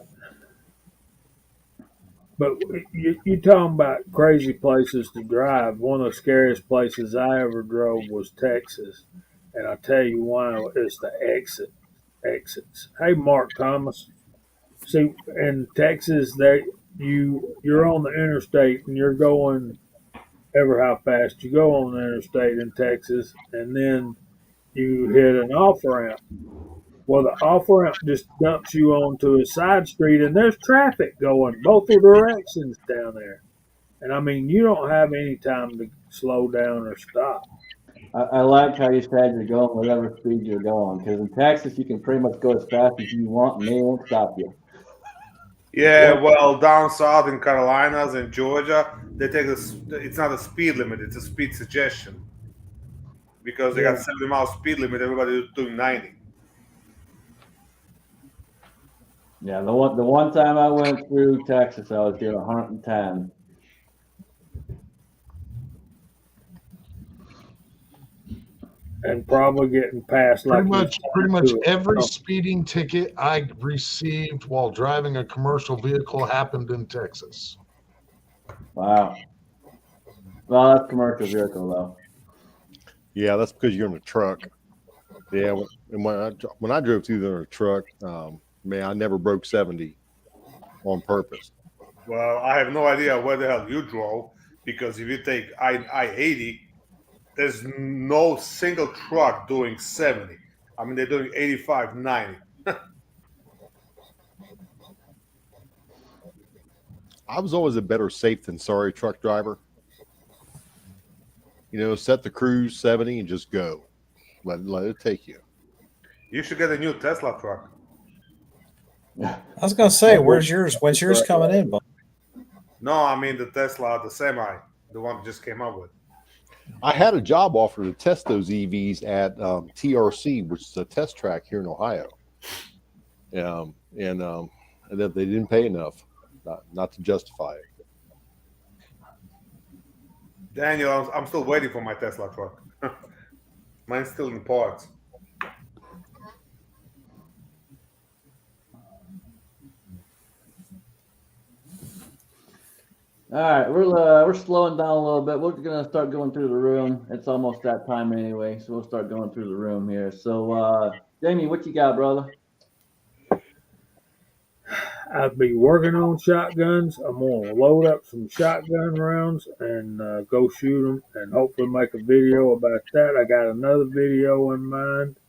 But you talking about crazy places to drive. One of the scariest places I ever drove was Texas. And I'll tell you why. It's the exits. Hey, Mark Thomas. See, in Texas, you're on the interstate and you're going ever how fast you go on the interstate in Texas, and then you hit an off ramp. Well, the off ramp just dumps you onto a side street, and there's traffic going both directions down there. And I mean, you don't have any time to slow down or stop. I like how you said you're going whatever speed you're going, because in Texas you can pretty much go as fast as you want and they won't stop you. Yeah, well, down south in Carolinas and Georgia, they take it's not a speed limit; it's a speed suggestion because they got Yeah. 70-mile speed limit. Everybody's doing 90. Yeah, the one time I went through Texas, I was doing 110. And probably getting past like Pretty much every speeding ticket I received while driving a commercial vehicle happened in Texas. Wow. Well, that's commercial vehicle though. Yeah, that's because you're in a truck. Yeah, and when I drove through there in a truck, man, I never broke 70 on purpose. Well, I have no idea where the hell you drove because if you take I-80, there's no single truck doing 70. I mean, they're doing 85, 90. I was always a better safe than sorry truck driver. Set the cruise 70 and just go. Let it take you. You should get a new Tesla truck. I was going to say, where's yours? When's yours coming in, bud? No, I mean the Tesla, the semi, the one that just came out with. I had a job offer to test those EVs at TRC, which is a test track here in Ohio. And that they didn't pay enough, not to justify it. Daniel, I'm still waiting for my Tesla truck. Mine's still in parts. All right, we're slowing down a little bit. We're gonna start going through the room. It's almost that time anyway, so we'll start going through the room here. So, Jamie, what you got, brother? I'd be working on shotguns. I'm gonna load up some shotgun rounds and go shoot them, and hopefully make a video about that. I got another video in mind,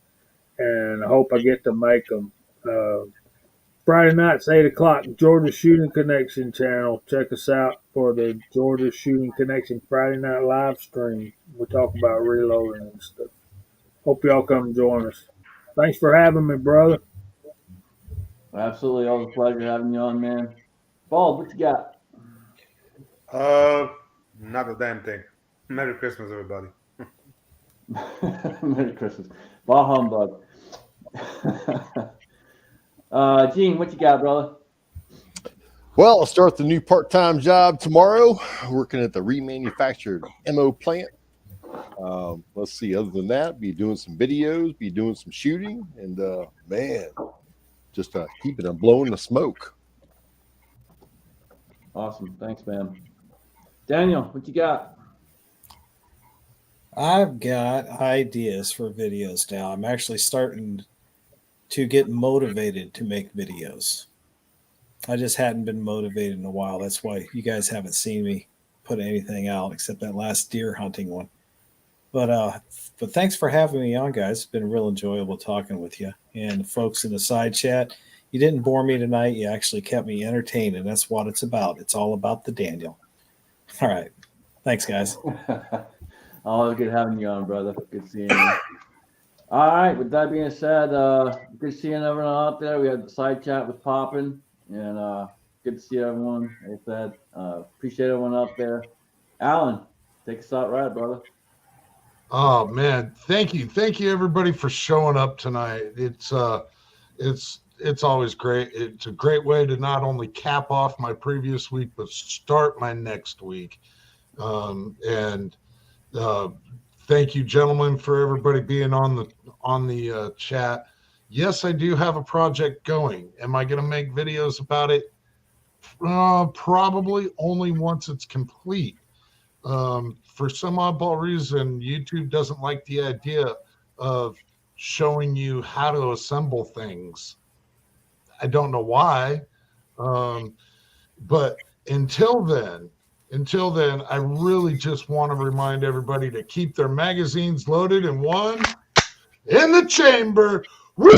and I hope I get to make them. Friday nights, 8 o'clock, Georgia Shooting Connection channel. Check us out for the Georgia Shooting Connection Friday night live stream. We talk about reloading and stuff. Hope y'all come join us. Thanks for having me, brother. Absolutely. Always a pleasure having you on, man. Bald, what you got? Not a damn thing. Merry Christmas, everybody. Merry Christmas. Bah humbug. Gene, what you got, brother? Well, I'll start the new part-time job tomorrow, working at the remanufactured MO plant. Let's see. Other than that, be doing some videos, be doing some shooting, and man, just keeping them blowing the smoke. Awesome. Thanks, man. Daniel, what you got? I've got ideas for videos now. I'm actually starting to get motivated to make videos. I just hadn't been motivated in a while. That's why you guys haven't seen me put anything out except that last deer hunting one. But thanks for having me on, guys. It's been real enjoyable talking with you. And the folks in the side chat, you didn't bore me tonight. You actually kept me entertained, and that's what it's about. It's all about the Daniel. All right. Thanks, guys. Always good having you on, brother. Good seeing you. All right. With that being said, good seeing everyone out there. We had the side chat with Poppin, and good to see everyone. Like I said, appreciate everyone out there. Alan, take us out right, brother. Oh man, thank you everybody for showing up tonight. It's always great. It's a great way to not only cap off my previous week but start my next week. And thank you, gentlemen, for everybody being on the chat. Yes, I do have a project going. Am I going to make videos about it? Probably only once it's complete. For some oddball reason, YouTube doesn't like the idea of showing you how to assemble things. I don't know why. But until then, I really just want to remind everybody to keep their magazines loaded and one in the chamber. Woo!